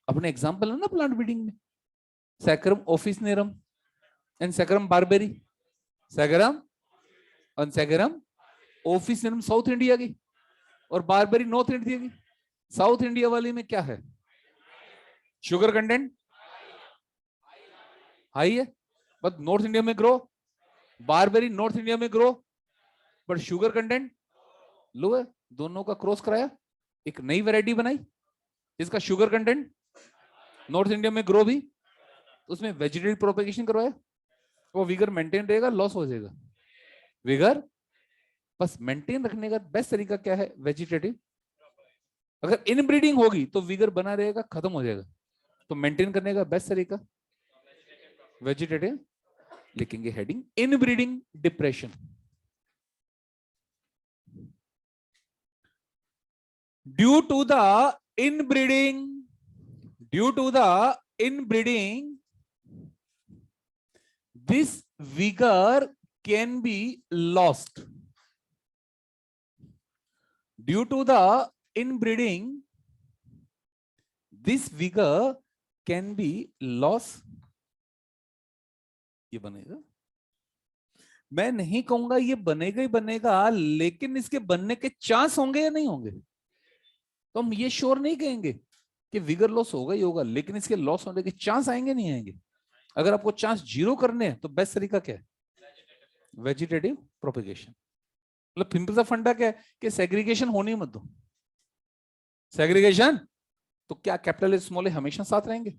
अपने एग्जांपल है ना प्लांट ब्रीडिंग में, saccharum officinarum and saccharum barberi. Saccharum और सैकरम ऑफिसनेरम साउथ इंडिया की, और बारबेरी नॉर्थ इंडिया की. साउथ इंडिया वाली में क्या है? शुगर कंटेंट हाई है, बट नॉर्थ इंडिया में ग्रो, बारबेरी नॉर्थ इंडिया में grow, but sugar content low है। दोनों का क्रॉस कराया, एक नई वैरायटी बनाई जिसका शुगर कंटेंट नॉर्थ इंडिया में ग्रो भी, उसमें वेजिटेटिव प्रोपेगेशन करवाया, वो विगर मेंटेन रहेगा, लॉस हो जाएगा विगर। बस मेंटेन रखने का बेस्ट तरीका क्या है? वेजिटेटिव। अगर इनब्रीडिंग होगी तो विगर बना रहेगा, खत्म हो जाएगा। तो मेंटेन करने का बेस्ट तरीका वेजिटेटिव। लिखेंगे heading inbreeding depression. Due to the inbreeding, due to the inbreeding, this vigor can be lost. Due to the inbreeding, this vigor can be lost. ये बनेगा, मैं नहीं कहूंगा ये बनेगा ही बनेगा, लेकिन इसके बनने के चांस होंगे या नहीं होंगे? तो हम ये श्योर नहीं कहेंगे कि विगर लॉस होगा ही होगा, लेकिन इसके लॉस होने के चांस आएंगे नहीं आएंगे? अगर आपको चांस 0 करने हैं तो बेस्ट तरीका क्या है? Vegetative propagation. मतलब सिंपल सा फंडा क्या है कि सेग्रीगेशन होनी मत दो। सेग्रीगेशन तो क्या कैपिटल ए स्मॉल ए हमेशा साथ रहेंगे,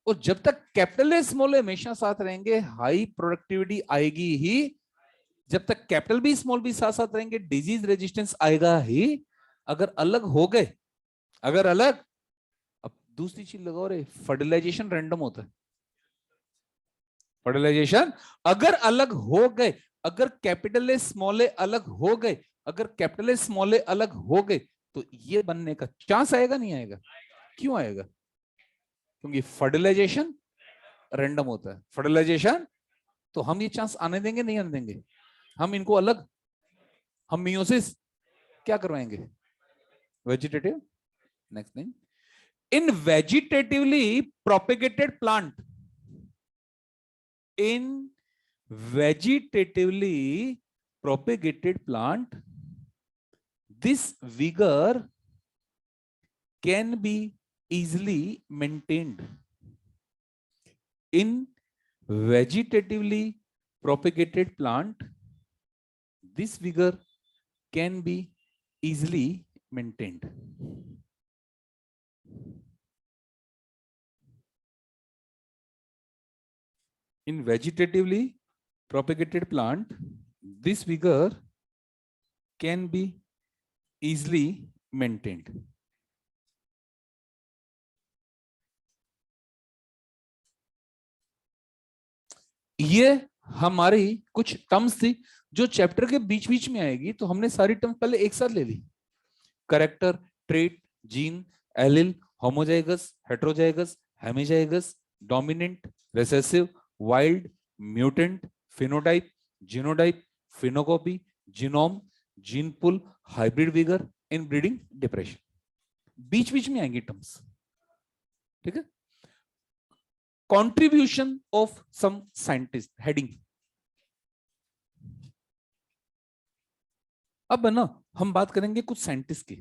और जब तक कैपिटल ए स्मॉल ए हमेशा साथ रहेंगे हाई प्रोडक्टिविटी आएगी ही। जब तक कैपिटल बी स्मॉल बी साथ साथ रहेंगे डिजीज रेजिस्टेंस आएगा ही। अगर अलग हो गए, अगर अलग, अब दूसरी चीज लगाओ रे, फर्टिलाइजेशन रैंडम होता है। फर्टिलाइजेशन अगर अलग हो गए, अगर कैपिटल ए स्मॉल ए अलग हो गए, अगर कैपिटल ए स्मॉल ए अलग हो गए, तो ये बनने का चांस आएगा नहीं आएगा? क्यों आएगा? क्योंकि फर्टिलाइजेशन रैंडम होता है। फर्टिलाइजेशन तो हम ये चांस आने देंगे नहीं आने देंगे? हम इनको अलग, हम मियोसिस क्या करवाएंगे? Vegetative. Next thing, in vegetatively propagated plant, in vegetatively propagated plant, this vigor can be easily maintained. In vegetatively propagated plant, this vigor can be easily maintained. In vegetatively propagated plant, this vigor can be easily maintained. ये हमारी कुछ terms थी जो chapter के बीच बीच में आएगी, तो हमने सारी टर्म्स पहले एक साथ ले ली। Character, trait, gene, allele, homozygous, heterozygous, hemizygous, dominant, recessive, wild, mutant, phenotype, genotype, phenocopy, genome, gene pool, hybrid vigour, inbreeding depression, बीच बीच में आएंगी टर्म्स। ठीक है। Contribution of some scientist, heading. अब ना हम बात करेंगे कुछ साइंटिस्ट की।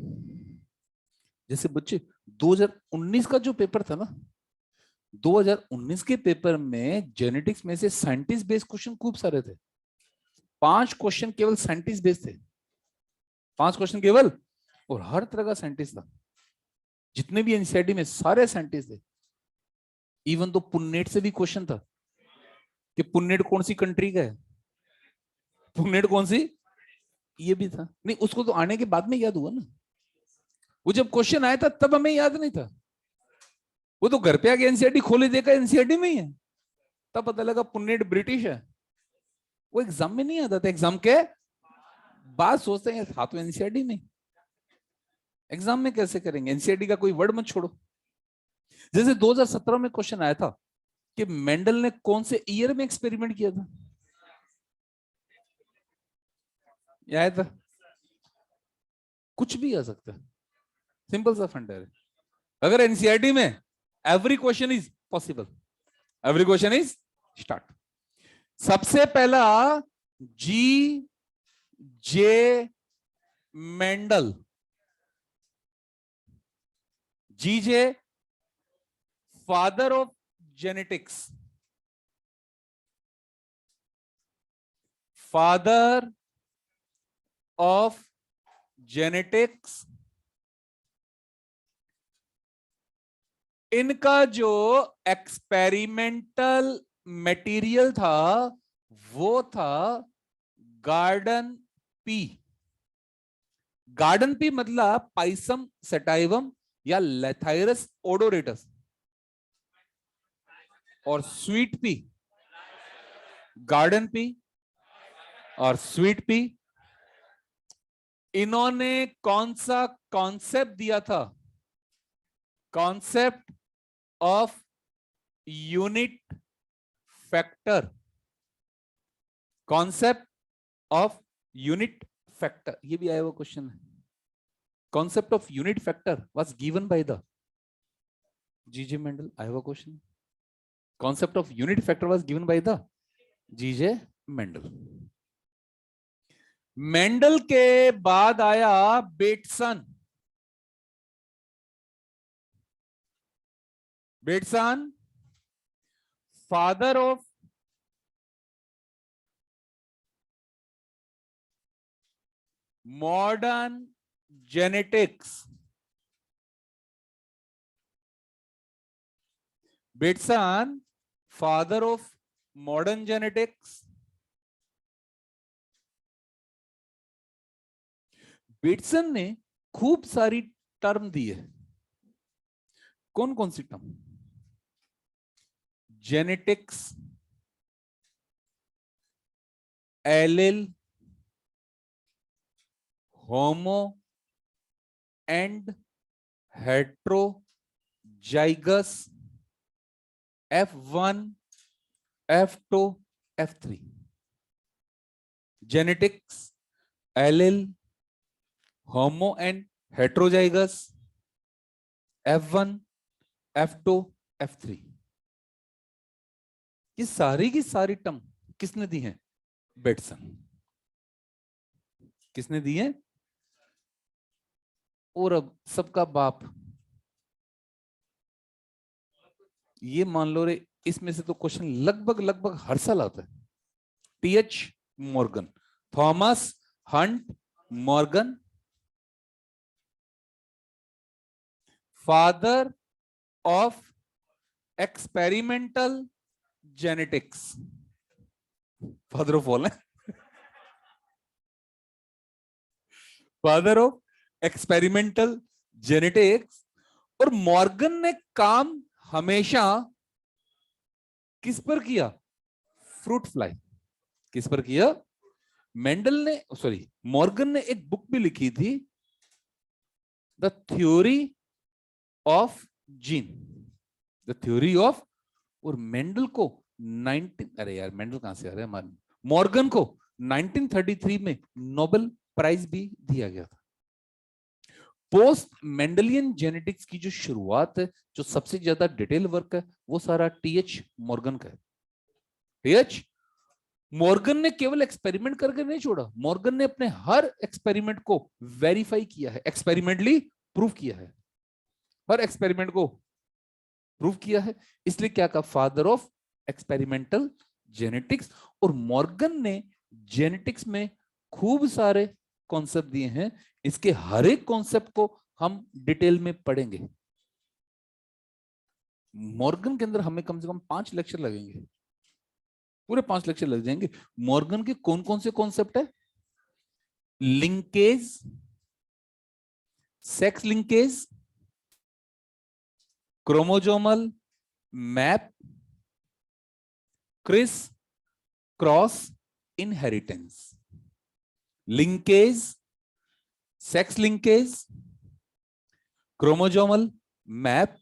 जैसे बच्चे 2019 का जो पेपर था ना, 2019 के पेपर में जेनेटिक्स में से साइंटिस्ट बेस्ड क्वेश्चन खूब सारे थे। 5 क्वेश्चन केवल साइंटिस्ट बेस्ड थे, 5 क्वेश्चन केवल, और हर तरह का साइंटिस्ट था। जितने भी एनसीईआरटी में सारे साइंटिस्ट थे। इवन तो पुन्नेट से भी क्वेश्चन था कि पुन्नेट कौन सी कंट्री का है, पुन्नेट कौन सी, ये भी था। नहीं, उसको तो आने के बाद में याद हुआ ना, वो जब क्वेश्चन आया था तब हमें याद नहीं था। वो तो घर पे आके एनसीईआरटी खोले, देखा एनसीईआरटी में ही है, तब पता लगा पुन्नेट ब्रिटिश है। वो एग्जाम में नहीं आता था, एग्जाम के बाद सोचते हैं था तो एनसीईआरटी में। एग्जाम में कैसे करेंगे? एनसीईआरटी का कोई वर्ड मत छोड़ो। जैसे 2017 में क्वेश्चन आया था कि मेंडल ने कौन से ईयर में एक्सपेरिमेंट किया था, आया था? कुछ भी आ सकता है, सिंपल सा फंडा है। अगर एनसीईआरटी में every question is possible, every question is start. सबसे पहला G J Mendel, G J father of genetics, father of genetics, इनका जो एक्सपेरिमेंटल मटेरियल था वो था गार्डन पी। गार्डन पी मतलब पाइसम सेटाइवम या लेथाइरस ओडोरेटस, और स्वीट पी, गार्डन पी और स्वीट पी। इन्होंने कौन सा कॉन्सेप्ट दिया था? Concept of unit factor, concept of unit factor, ये भी आया हुआ क्वेश्चन है। Concept of unit factor was given by the G J Mendel, आया हुआ question. Concept of unit factor was given by the G J Mendel. Mendel के बाद आया Bateson. Bateson father of modern genetics. Bateson father of modern genetics. Bateson ने खूब सारी term दी है। कौन कौन सी term? Genetics, allele, homo and heterozygous, F1, F2, F3। Genetics, allele, homo and heterozygous, F1, F2, F3। ये सारी की सारी टर्म किसने दी है? बेटसन। किसने दी है? और अब सबका बाप, ये मान लो रे, इसमें से तो क्वेश्चन लगभग लगभग हर साल आता है। T H Morgan, Thomas Hunt Morgan, father of experimental genetics, father of all है, फादर ऑफ एक्सपेरिमेंटल जेनेटिक्स। और मॉर्गन ने काम हमेशा किस पर किया? Fruit fly. किस पर किया? मेंडल ने, सॉरी, मॉर्गन ने एक बुक भी लिखी थी, the theory of gene, the theory of. और मेंडल को 19, अरे यार मेंडल कहां से आ रहे हैं हमारे, मॉर्गन को 1933 में नोबेल प्राइज भी दिया गया था। पोस्ट मेंडलियन जेनेटिक्स की जो शुरुआत है, जो सबसे ज्यादा डिटेल वर्क है, वो सारा टीएच मॉर्गन का है। टीएच मॉर्गन ने केवल एक्सपेरिमेंट करके नहीं छोड़ा, मॉर्गन ने अपने हर एक्सपेरिमेंट को वेरीफाई किया है, एक्सपेरिमेंटली प्रूव किया है, हर एक्सपेरिमेंट को प्रूव किया है। इसलिए क्या कहा? Father of experimental genetics. और मॉर्गन ने जेनेटिक्स में खूब सारे कॉन्सेप्ट दिए हैं। इसके हर एक कॉन्सेप्ट को हम डिटेल में पढ़ेंगे। मॉर्गन के अंदर हमें कम से कम 5 लेक्चर लगेंगे, पूरे 5 लेक्चर लग जाएंगे। मॉर्गन के कौन कौन से कॉन्सेप्ट है? Linkage, sex linkage, chromosomal map, criss cross inheritance. Linkage, sex linkage, chromosomal map,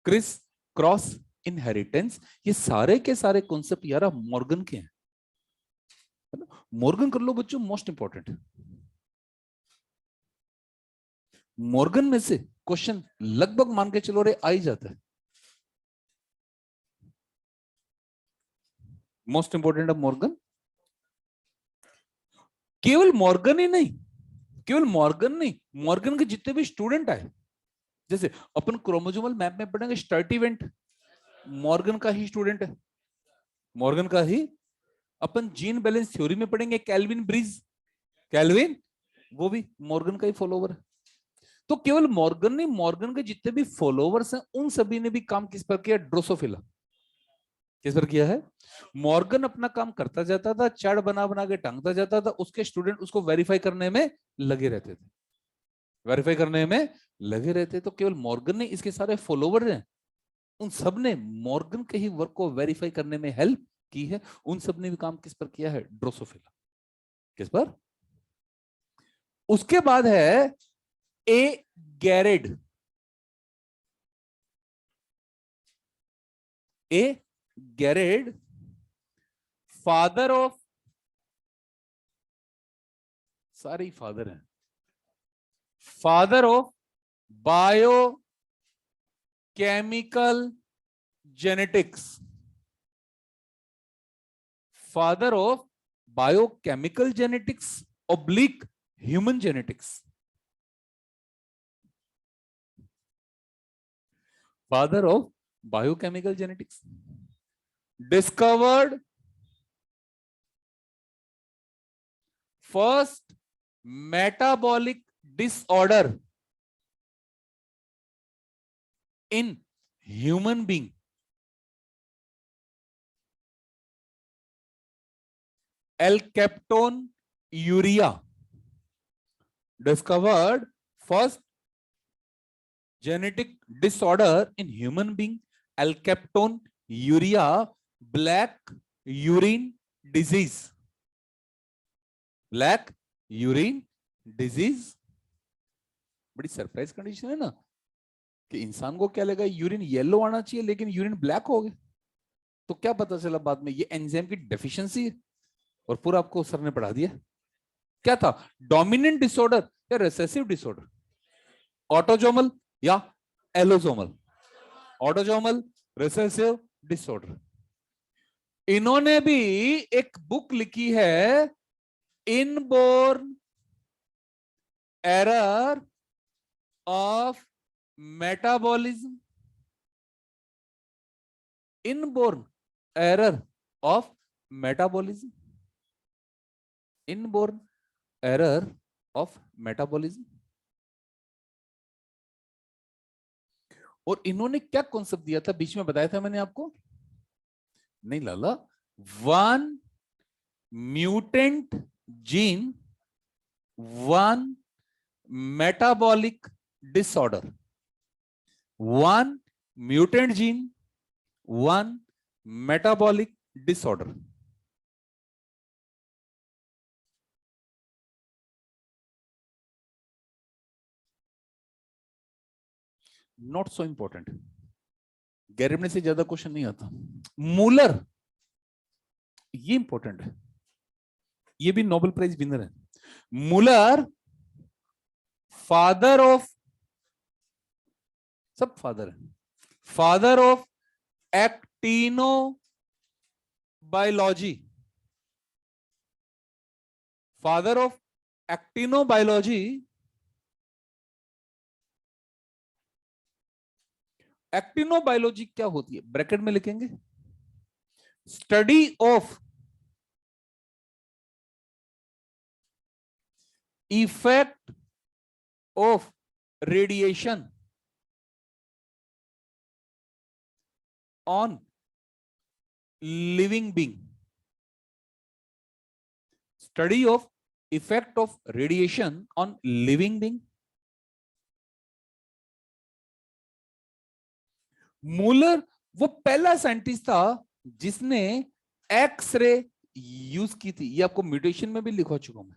criss cross inheritance, ये सारे के सारे कॉन्सेप्ट यार मॉर्गन के हैं। मॉर्गन कर लो बच्चों, मोस्ट इंपॉर्टेंट है। मॉर्गन में से क्वेश्चन लगभग मान के चलो रे आ ही जाता है। मोस्ट इंपॉर्टेंट है मॉर्गन। केवल मॉर्गन ही नहीं, केवल मॉर्गन नहीं, मॉर्गन के जितने भी स्टूडेंट आए, जैसे अपन क्रोमोसोमल मैप में पढ़ेंगे, स्टर्टिवेंट मॉर्गन का ही स्टूडेंट है, मॉर्गन का ही अपन जीन बैलेंस थ्योरी में पढ़ेंगे कैल्विन ब्रिज, कैल्विन वो भी मॉर्गन का ही फॉलोवर है। तो केवल मॉर्गन नहीं, मॉर्गन के जितने भी फॉलोवर्स हैं उन सभी ने भी काम किस पर किया, ड्रोसोफिला किस पर किया है। मॉर्गन अपना काम करता जाता था, चार्ट बना बना के टांगता जाता था, उसके स्टूडेंट उसको वेरीफाई करने में लगे रहते थे, वेरीफाई करने में लगे रहते। तो केवल मॉर्गन नहीं, इसके सारे फॉलोवर हैं, उन सब ने मॉर्गन के ही वर्क को वेरीफाई करने में हेल्प की है। उन सब ने भी काम किस पर किया है, ड्रोसोफिला किस पर। उसके बाद है A Garrod, A Garrod father of, सारे फादर हैं, father of bio chemical genetics, father of biochemical genetics oblique human genetics, father of biochemical genetics, discovered first metabolic disorder in human being, alkaptonuria, discovered first genetic disorder in human being, alkaptone urea, black urine disease, black urine disease। बड़ी surprise condition है ना कि इंसान को क्या लगा urine yellow आना चाहिए लेकिन यूरिन ब्लैक हो गया। तो क्या पता चला बाद में, ये एंजाइम की डेफिशिएंसी है। और पूरा आपको सर ने पढ़ा दिया क्या था, डोमिनेंट डिसऑर्डर या रिसेसिव डिसऑर्डर, ऑटोजोमल या एलोजोमल, ऑटोजोमल रिसेसिव डिसऑर्डर। इन्होंने भी एक बुक लिखी है, inborn error of metabolism, inborn error of metabolism, inborn error of metabolism. और इन्होंने क्या कॉन्सेप्ट दिया था, बीच में बताया था मैंने आपको, नहीं लाला, one mutant gene, one metabolic disorder, one mutant gene, one metabolic disorder. Not so important, गैरिब ने से ज्यादा क्वेश्चन नहीं आता। मूलर, ये इंपॉर्टेंट है, ये भी नोबेल प्राइज विनर है। मूलर फादर ऑफ, सब फादर है, father of actino biology, father of actino biology. Actino biology क्या होती है, ब्रैकेट में लिखेंगे, study of effect of radiation on living being, study of effect of radiation on living being. Müller वो पहला scientist था जिसने एक्सरे यूज की थी, ये आपको म्यूटेशन में भी लिखवा चुका हूं मैं,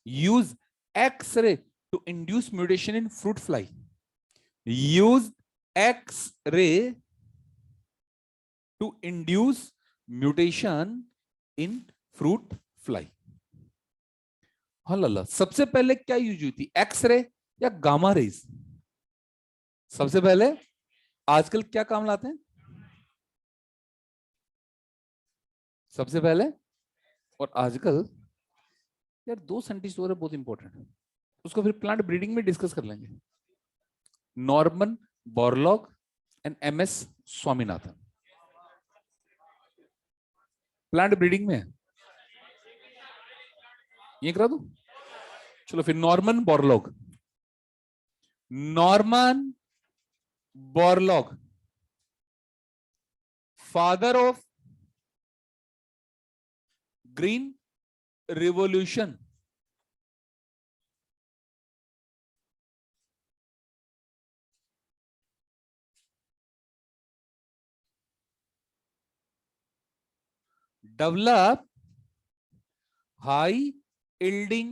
use X-ray to induce mutation in fruit fly, use X-ray to induce mutation in fruit fly. हाँ लल्ला, सबसे पहले क्या यूज हुई थी, एक्सरे या गामा रेज? सबसे पहले, आजकल क्या काम लाते हैं सबसे पहले, और आजकल यार दो साइंटिस्ट और बहुत इंपॉर्टेंट है, उसको फिर प्लांट ब्रीडिंग में डिस्कस कर लेंगे, Norman Borlaug and MS Swaminathan. Plant breeding में है, ये करा दूं? चलो फिर Norman Borlaug, Norman Borlaug father of green revolution, develop high yielding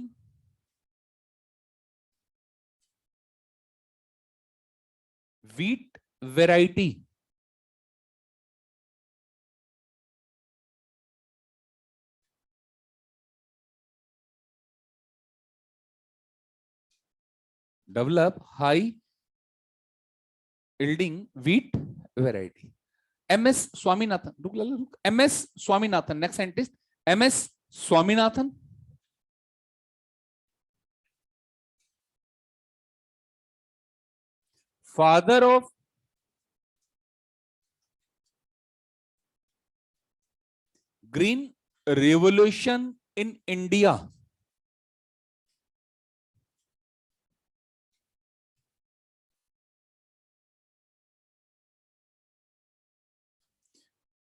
wheat variety develop high yielding wheat variety. MS Swaminathan, रुक लाला रुक, MS Swaminathan, next scientist MS Swaminathan, father of green revolution in India,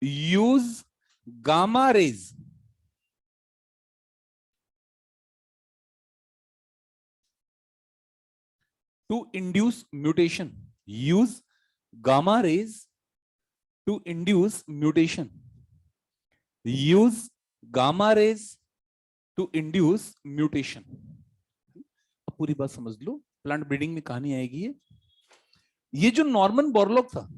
use gamma rays to induce mutation, use gamma rays to induce mutation, use gamma rays to induce mutation. अब पूरी बात समझ लो, plant breeding में कहानी आएगी ये जो Norman Borlaug था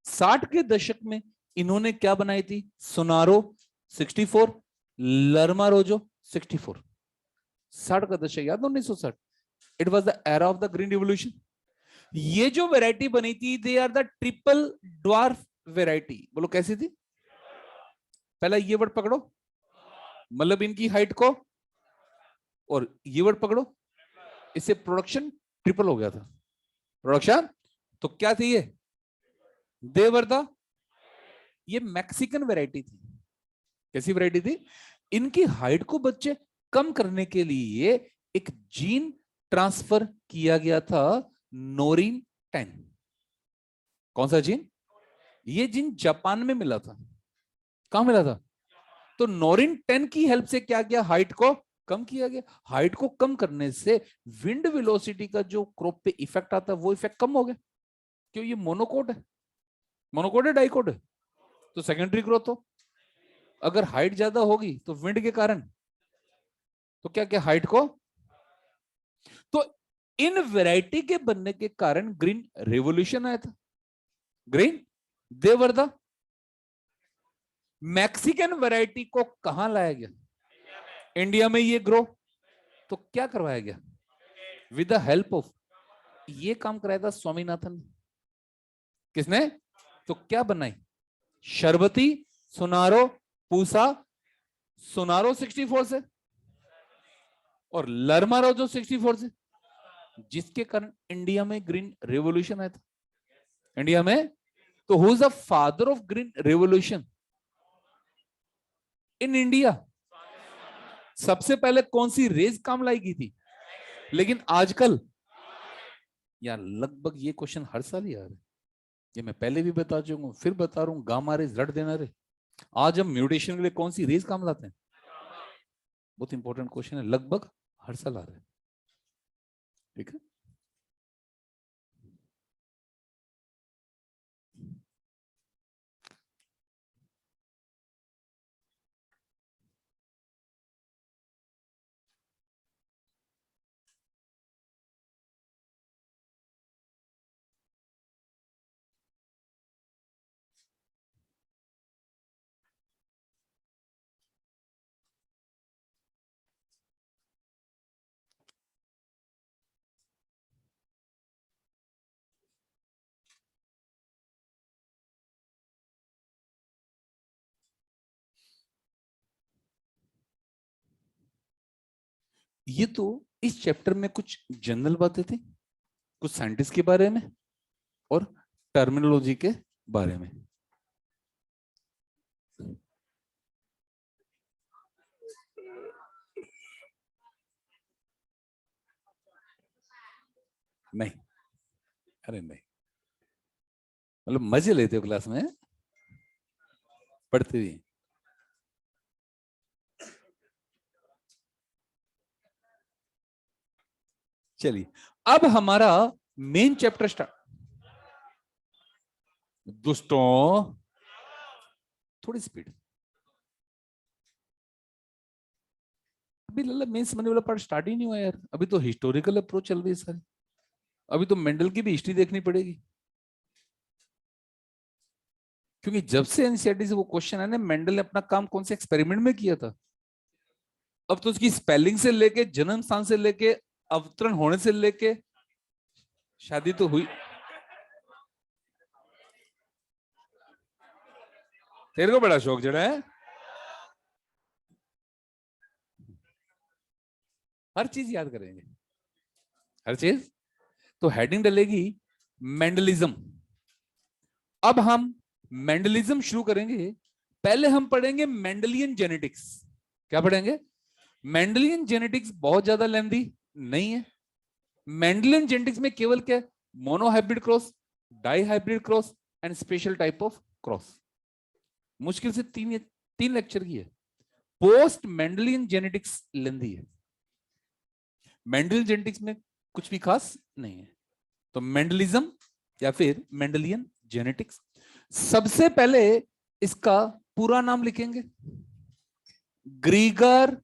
60 के दशक में इन्होंने क्या बनाई थी, सोनारो 64, लर्मा रोजो 64, 60 का दशक याद 1960, it was the era of the green revolution. ये जो वैरायटी बनी थी they are the triple dwarf variety, बोलो कैसी थी? पहला ये वर्ड पकड़ो, मतलब इनकी हाइट को, और ये वर्ड पकड़ो, इससे प्रोडक्शन ट्रिपल हो गया था, प्रोडक्शन। तो क्या थी ये? देवरदा, ये मैक्सिकन वैरायटी थी। कैसी वैरायटी थी? इनकी हाइट को बच्चे कम करने के लिए एक जीन ट्रांसफर किया गया था, नोरिन 10। कौन सा जीन? ये जीन जापान में मिला था। कहां मिला था? तो नोरिन 10 की हेल्प से क्या किया, हाइट को कम किया गया। हाइट को कम करने से विंड वेलोसिटी का जो क्रॉप पे इफेक्ट आता है वो इफेक्ट कम हो गया। क्यों? ये मोनोकोट है, मोनोकोट है डाइकोट है, तो सेकेंडरी ग्रोथ हो। अगर हाइट ज्यादा होगी तो विंड के कारण, तो क्या क्या हाइट को, तो इन वैरायटी के बनने के कारण ग्रीन रेवोल्यूशन आया था। ग्रीन देवरदा मैक्सिकन वैरायटी को कहां लाया गया? इंडिया में ये ग्रो, तो क्या करवाया गया? विद द हेल्प ऑफ, ये काम कराया था स्वामीनाथन। किसने? तो क्या बनाई? शरबती, सोनारो, पूसा, सोनारो 64 से और लर्मारोजो 64 से, जिसके कारण इंडिया में ग्रीन रेवोल्यूशन आया था। इंडिया में तो who is the father of green revolution in India? सबसे पहले कौन सी रेज काम लाई गई थी? लेकिन आजकल यार लगभग ये क्वेश्चन हर साल ही आ रहा है, ये मैं पहले भी बता चुका हूं, फिर बता रहा हूं, गामा रेज रट देना रे। आज हम म्यूटेशन के लिए कौन सी रेज काम लाते हैं? बहुत इंपॉर्टेंट क्वेश्चन है, लगभग हर साल आ रहा है। ठीक है, ये तो इस चैप्टर में कुछ जनरल बातें थी, कुछ साइंटिस्ट के बारे में और टर्मिनोलॉजी के बारे में। नहीं, अरे नहीं, मतलब मजे लेते हो क्लास में पढ़ते हुए। चलिए अब हमारा मेन चैप्टर स्टार्ट। दोस्तों थोड़ी स्पीड, अभी लल्ला मेन समझने वाला पार्ट स्टार्ट ही नहीं हुआ यार, अभी तो हिस्टोरिकल अप्रोच चल रही है सारी, अभी तो मेंडल की भी हिस्ट्री देखनी पड़ेगी, क्योंकि जब से एनसीईआरटी से वो क्वेश्चन है ना, मेंडल ने अपना काम कौन से एक्सपेरिमेंट में किया था। अब तो उसकी स्पेलिंग से लेके, जन्म स्थान से लेके, अवतरण होने से लेके, शादी तो हुई। तेरे को बड़ा शौक जड़ा है, हर चीज याद करेंगे, हर चीज। तो हेडिंग डलेगी मेंडलिज्म। अब हम मेंडलिज्म शुरू करेंगे। पहले हम पढ़ेंगे मेंडलियन जेनेटिक्स। क्या पढ़ेंगे? मेंडलियन जेनेटिक्स बहुत ज्यादा लेंदी नहीं है। मेंडलियन जेनेटिक्स में केवल क्या? Monohybrid cross, dihybrid cross and special type of cross. मुश्किल से तीन लेक्चर की है। पोस्ट मेंडलियन जेनेटिक्स लेंदी है। मेंडलियन जेनेटिक्स में कुछ भी खास नहीं है। तो मेंडलिज्म या फिर मेंडलियन जेनेटिक्स। सबसे पहले इसका पूरा नाम लिखेंगे, ग्रीगर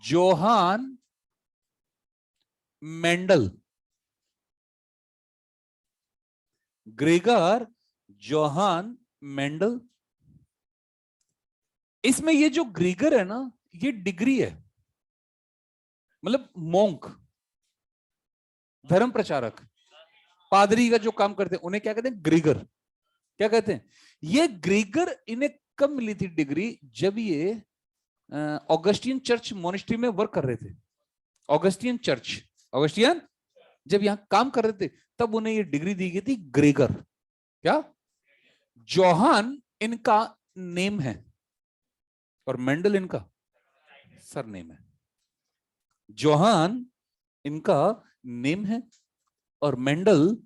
Johan Mendel. Gregor Johan Mendel. इसमें ये जो ग्रीगर है ना, ये डिग्री है, मतलब मोंक, धर्म प्रचारक, पादरी का जो काम करते हैं उन्हें क्या कहते हैं? ग्रीगर। क्या कहते हैं? ये ग्रीगर इन्हें कब मिली थी डिग्री? जब ये ऑगस्टियन चर्च मोनेस्ट्री में वर्क कर रहे थे। ऑगस्टियन चर्च, ऑगस्टियन जब यहां काम कर रहे थे, तब उन्हें ये डिग्री दी गई थी, ग्रेगर। क्या? जोहान इनका नेम है और मेंडल इनका सरनेम है। जोहान इनका नेम है और मेंडल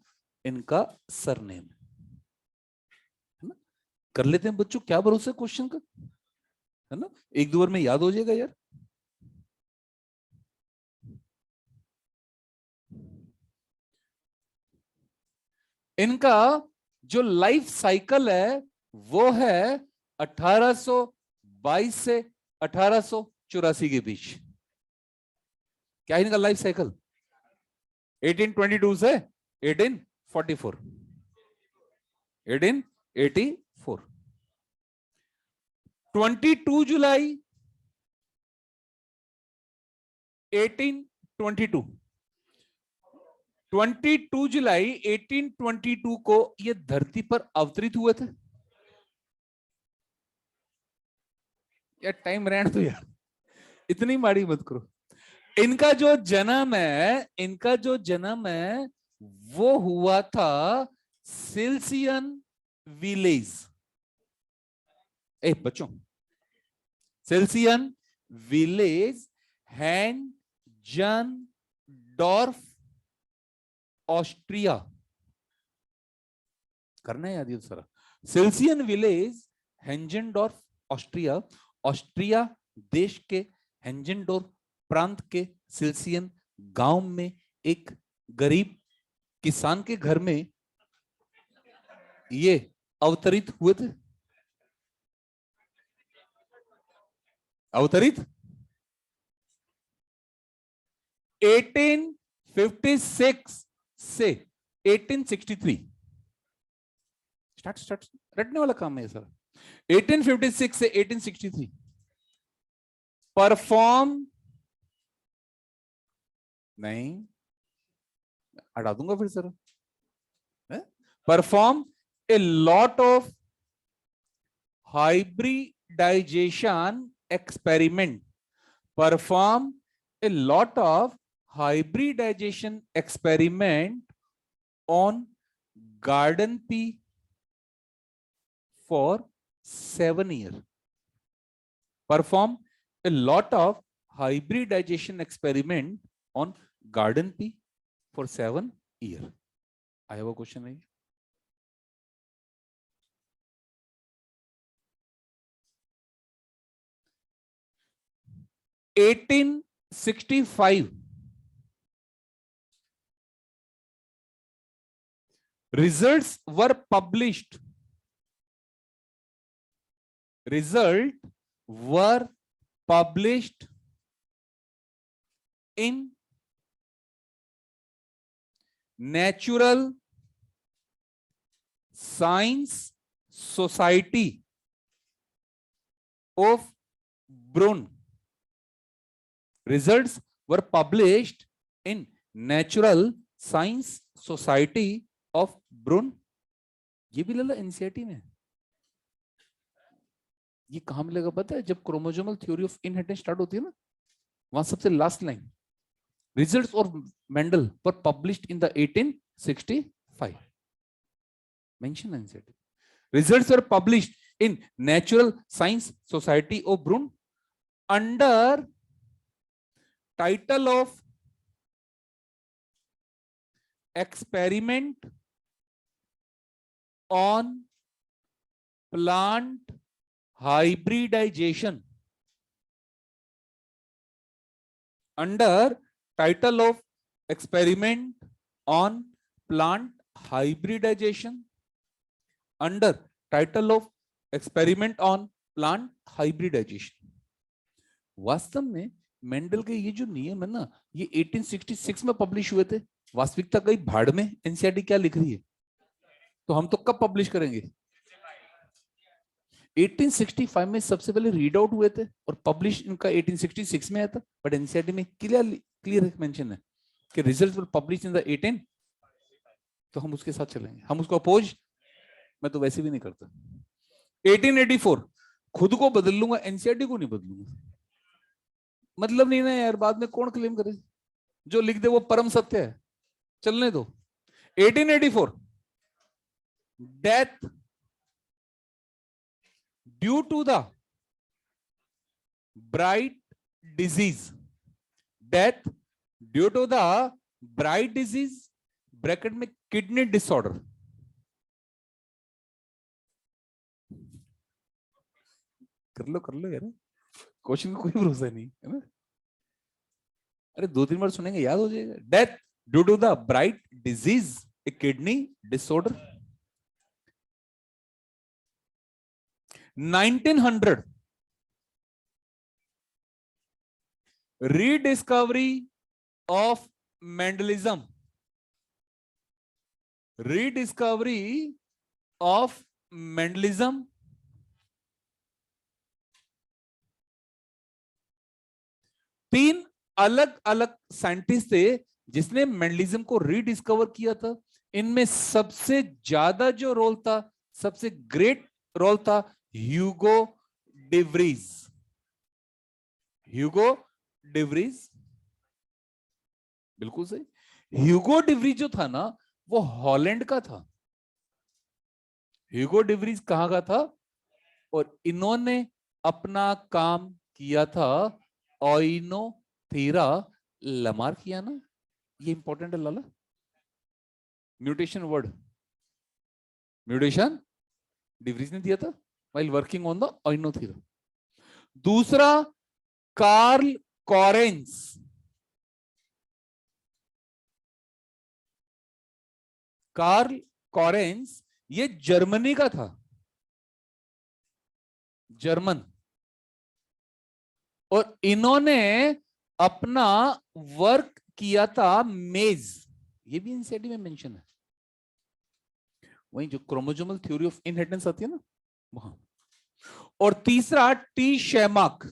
इनका सरनेम है ना। कर लेते हैं बच्चों, क्या भरोसा क्वेश्चन का, है ना? एक दो बार में याद हो जाएगा यार। इनका जो लाइफ साइकिल है वो है 1822 से 1884 के बीच। क्या है इनका लाइफ साइकिल? 1822 से 1844, 1884। 22 जुलाई 1822, 22 जुलाई 1822 को ये धरती पर अवतरित हुए थे। यार टाइम रहने दो यार, इतनी माड़ी मत करो। इनका जो जन्म है, इनका जो जन्म है वो हुआ था सिल्सियन विलेज। ए बच्चों, सिल्सियन विलेज, हैंजनडॉर्फ, ऑस्ट्रिया। करना है याद ये सारा। सिल्सियन विलेज, हैंजनडॉर्फ, ऑस्ट्रिया। ऑस्ट्रिया देश के हैंजनडॉर्फ प्रांत के सिल्सियन गांव में एक गरीब किसान के घर में ये अवतरित हुए थे। अवतरित 1856 से 1863। स्टार्ट रटने वाला काम है सर। 1856 से 1863 परफॉर्म, नहीं हटा दूंगा फिर sir. Perform a lot of hybridization experiment, perform a lot of hybridization experiment on garden pea for 7 years. Perform a lot of hybridization experiment on garden pea for 7 years. I have a question here. In 1865 results were published. Result were published in Natural Science Society of Brunn. Results were published in Natural Science Society of Brunn. ये भी लला NCERT में। ये कहां मिलेगा पता है? जब chromosomal theory of inheritance start होती है ना, वहां सबसे last line, results of Mendel were published in the 1865, mention NCERT. Results were published in natural science society of Brunn under title of experiment on plant hybridization. Under title of experiment on plant hybridization. Under title of experiment on plant hybridization. वास्तव में Mendel के ये जो नियम है ना, ये 1866 में पब्लिश हुए थे। वास्तविकता कई भाड़ में एनसीईआरटी क्या लिख रही है, तो हम तो कब पब्लिश करेंगे? 1865 में सबसे पहले रीड आउट हुए थे और पब्लिश इनका 1866 में आया था। बट एनसीईआरटी में क्लियर मेंशन है कि results were publish in the 18, तो हम उसके साथ चलेंगे। हम उसको अपोज मैं तो वैसे भी नहीं करता। 1884 खुद को बदल लूंगा, एनसीईआरटी को नहीं बदलूंगा। मतलब नहीं ना यार, बाद में कौन क्लेम करे? जो लिख दे वो परम सत्य है, चलने दो। 1884 death due to the Bright disease, death due to the Bright disease, bracket में किडनी डिसऑर्डर। कर लो यार, क्वेश्चन का कोई भरोसा नहीं है ना। अरे 2-3 बार सुनेंगे याद हो जाएगा। Death due to the Bright disease, a kidney disorder. 1900 rediscovery of Mendelism, rediscovery of Mendelism। तीन अलग अलग साइंटिस्ट थे जिसने मेंडलिज्म को रीडिस्कवर किया था। इनमें सबसे ज्यादा जो रोल था, सबसे ग्रेट रोल था ह्यूगो डिवरीज। ह्यूगो डिवरीज, बिल्कुल सही। ह्यूगो डिवरीज जो था ना, वो हॉलैंड का था। ह्यूगो डिवरीज कहां का था? और इन्होंने अपना काम किया था ओइनोथेरा लमार्कियाना। ये इंपॉर्टेंट है लाला, म्यूटेशन वर्ड, म्यूटेशन डिवरीज ने दिया था while working on the ओइनोथेरा। दूसरा कार्ल कॉरेंस, कार्ल कॉरेंस ये जर्मनी का था, जर्मन। और इन्होंने अपना वर्क किया था मेज, ये भी एनसीईआरटी में मेंशन है। वही जो क्रोमोसोमल थ्योरी ऑफ इनहेरिटेंस आती है ना, वहां। और तीसरा टी शेमाक,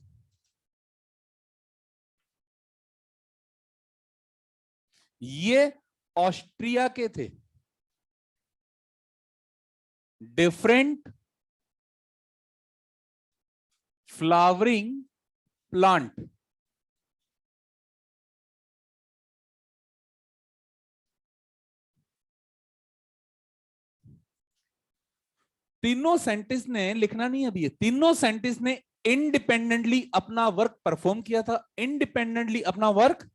ये ऑस्ट्रिया के थे। डिफरेंट फ्लावरिंग प्लांट, तीनों साइंटिस्ट ने, लिखना नहीं अभी, तीनों साइंटिस्ट ने इंडिपेंडेंटली अपना वर्क परफॉर्म किया था। इंडिपेंडेंटली अपना वर्क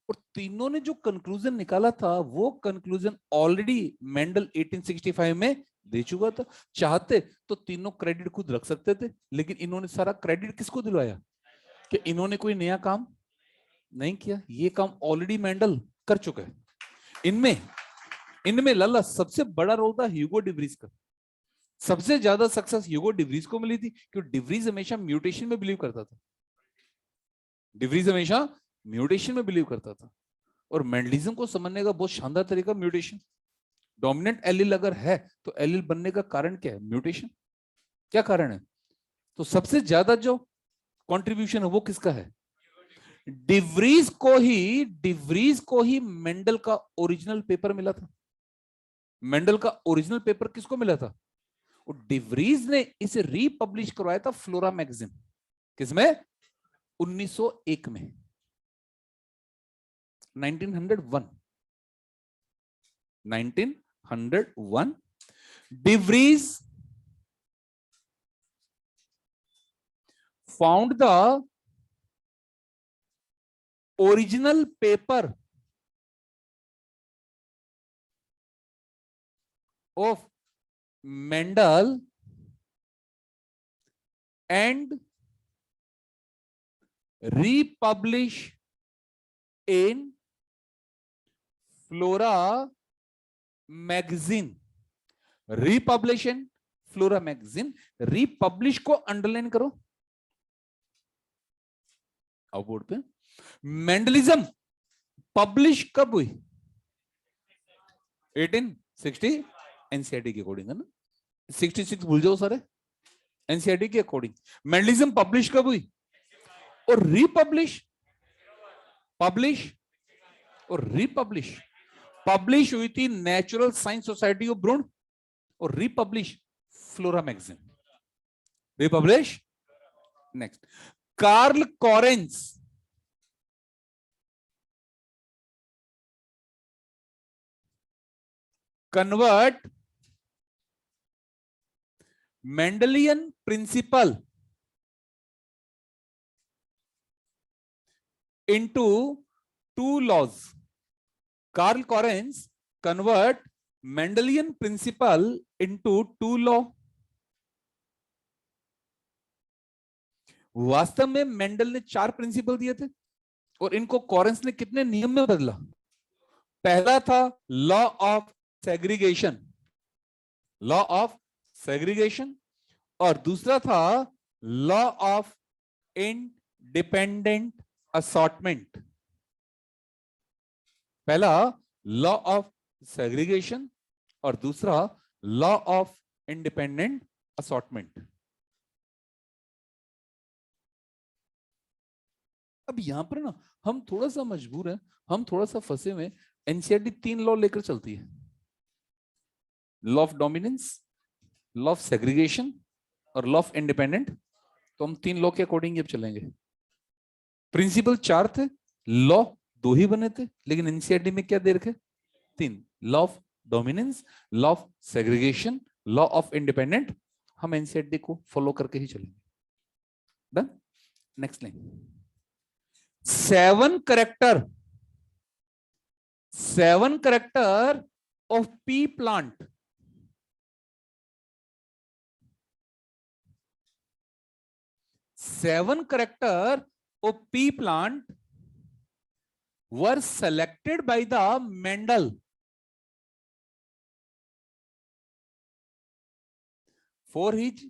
और तीनों ने जो कंक्लूजन निकाला था वो कंक्लूजन ऑलरेडी मेंडल 1865 में दे चुका था। चाहते तो तीनों क्रेडिट खुद रख सकते थे, लेकिन इन्होंने सारा क्रेडिट किसको दिलवाया कि इन्होंने कोई नया काम नहीं किया, ये काम ऑलरेडी मेंडल कर चुका है। इनमें इनमें लल्ला सबसे बड़ा रोल था ह्यूगो डिवरीज का। सबसे ज्यादा सक्सेस ह्यूगो डिवरीज को मिली थी, क्योंकि डिवरीज हमेशा म्यूटेशन में बिलीव करता था। डिवरीज हमेशा म्यूटेशन में बिलीव करता था। और मेंडलिज्म को समझने का बहुत शानदार तरीका म्यूटेशन। डोमिनेंट एलील अगर है तो एलील बनने का कारण क्या है? म्यूटेशन। क्या कारण है? तो सबसे ज्यादा जो कंट्रीब्यूशन है वो किसका है? डिवरीज को ही मेंडल का ओरिजिनल पेपर मिला था। मेंडल का ओरिजिनल पेपर किसको मिला था? और डिवरीज ने इसे रीपब्लिश करवाया था फ्लोरा मैगजीन। किसमें? 1901 में, 1901 de Vries found the original paper of Mendel and republish in Flora magazine. Republish in Flora magazine. Republish को अंडरलाइन करो अब बोर्ड पे। मेंडलिज्म पब्लिश कब हुई? 1860 एनसीईआरटी के अकॉर्डिंग है ना। 66 भूल जाओ सारे, एनसीईआरटी के अकॉर्डिंग। मेंडलिज्म पब्लिश कब हुई? और रिपब्लिश पब्लिश हुई थी natural science society of Brunn, और republish Flora magazine. Republish. Next, Carl Correns convert Mendelian principle into two laws. Karl Correns convert Mendelian principle into two law. वास्तव में Mendel ने 4 principal दिए थे और इनको कॉरेंस ने कितने नियम में बदला? पहला था लॉ ऑफ सेग्रीगेशन, और दूसरा था लॉ ऑफ इंडिपेंडेंट असॉर्टमेंट। पहला लॉ ऑफ सेग्रीगेशन और दूसरा लॉ ऑफ इंडिपेंडेंट असॉर्टमेंट। अब यहां पर ना हम थोड़ा सा मजबूर हैं, हम थोड़ा सा फंसे हुए। एनसीईआरटी 3 लॉ लेकर चलती है, law of dominance, law of segregation और लॉ ऑफ इंडिपेंडेंट। तो हम 3 लॉ के अकॉर्डिंग अब चलेंगे। प्रिंसिपल 4 थे, लॉ 2 ही बने थे, लेकिन एनसीईआरटी में क्या दे रखे? 3। Law of dominance, law of segregation, law of independent. हम एनसीईआरटी को फॉलो करके ही चलेंगे। Done. Next line, 7 character of pea plant. 7 character of pea plant were selected by the Mendel for his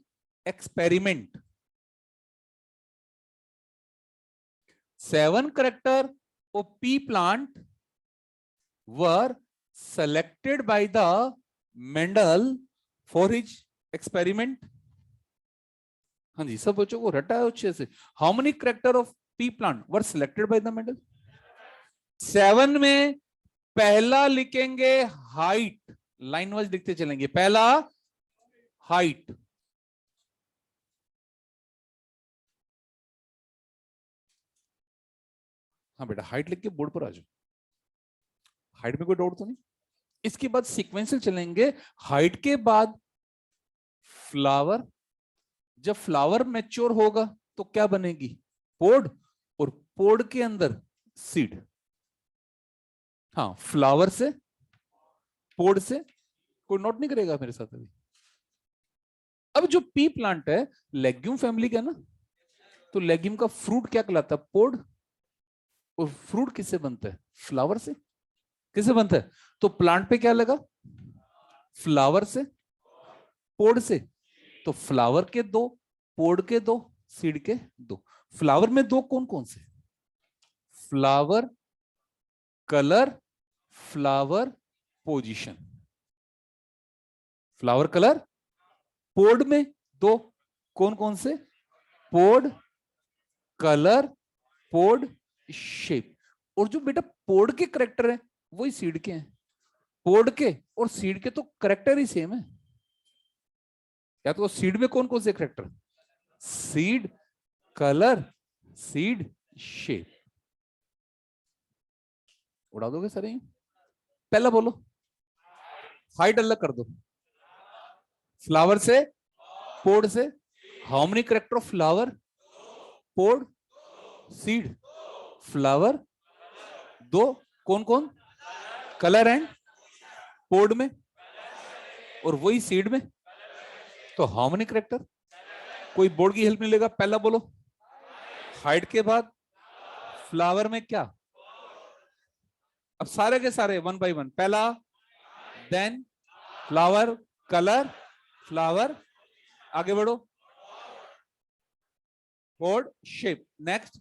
experiment. 7 character of pea plant were selected by the Mendel for his experiment. हाँ जी, सब बच्चों को रटा है अच्छे से। How many character of P plant were selected by the Mendel? 7 में पहला लिखेंगे हाइट, लाइन वाइज लिखते चलेंगे। पहला हाइट, हाँ बेटा हाइट लिख के बोर्ड पर आ जाओ। हाइट में कोई डाउट तो नहीं। इसके बाद सीक्वेंशियल चलेंगे। हाइट के बाद फ्लावर, जब फ्लावर मैच्योर होगा तो क्या बनेगी? पोड, और पोड के अंदर सीड। हाँ, फ्लावर से, पोड से, कोई नोट नहीं करेगा मेरे साथ अभी। अब जो पी प्लांट है लेग्यूम फैमिली का ना, तो लेग्यूम का फ्रूट क्या कहलाता है? पोड। और फ्रूट किससे बनता है? फ्लावर से। किससे बनता है? तो प्लांट पे क्या लगा? फ्लावर से, पोड से। तो फ्लावर के दो, पोड के दो, सीड के दो। फ्लावर में दो कौन कौन से? Flower colour, flower position. Flower colour, pod में दो कौन कौन से? Pod, colour, pod, shape. और जो बेटा पोड के करेक्टर है वही सीड के हैं। पोड के और सीड के तो करेक्टर ही सेम है। या तो सीड में कौन कौन से character? Seed, colour, seed, shape. उड़ा दोगे सर? पहला बोलो, हाइट अलग कर दो। फ्लावर से, पोड से, how many character of flower, pod, seed? Flower दो, कौन कौन? कलर एंड पोड में, और वही सीड में। तो हाउ मेनी करेक्टर? कोई बोर्ड की हेल्प नहीं लेगा, पहला बोलो। हाइट के बाद फ्लावर में क्या? अब सारे के सारे वन बाय वन। पहला, देन फ्लावर, कलर, फ्लावर, आगे बढ़ो, बोर्ड, शेप। नेक्स्ट,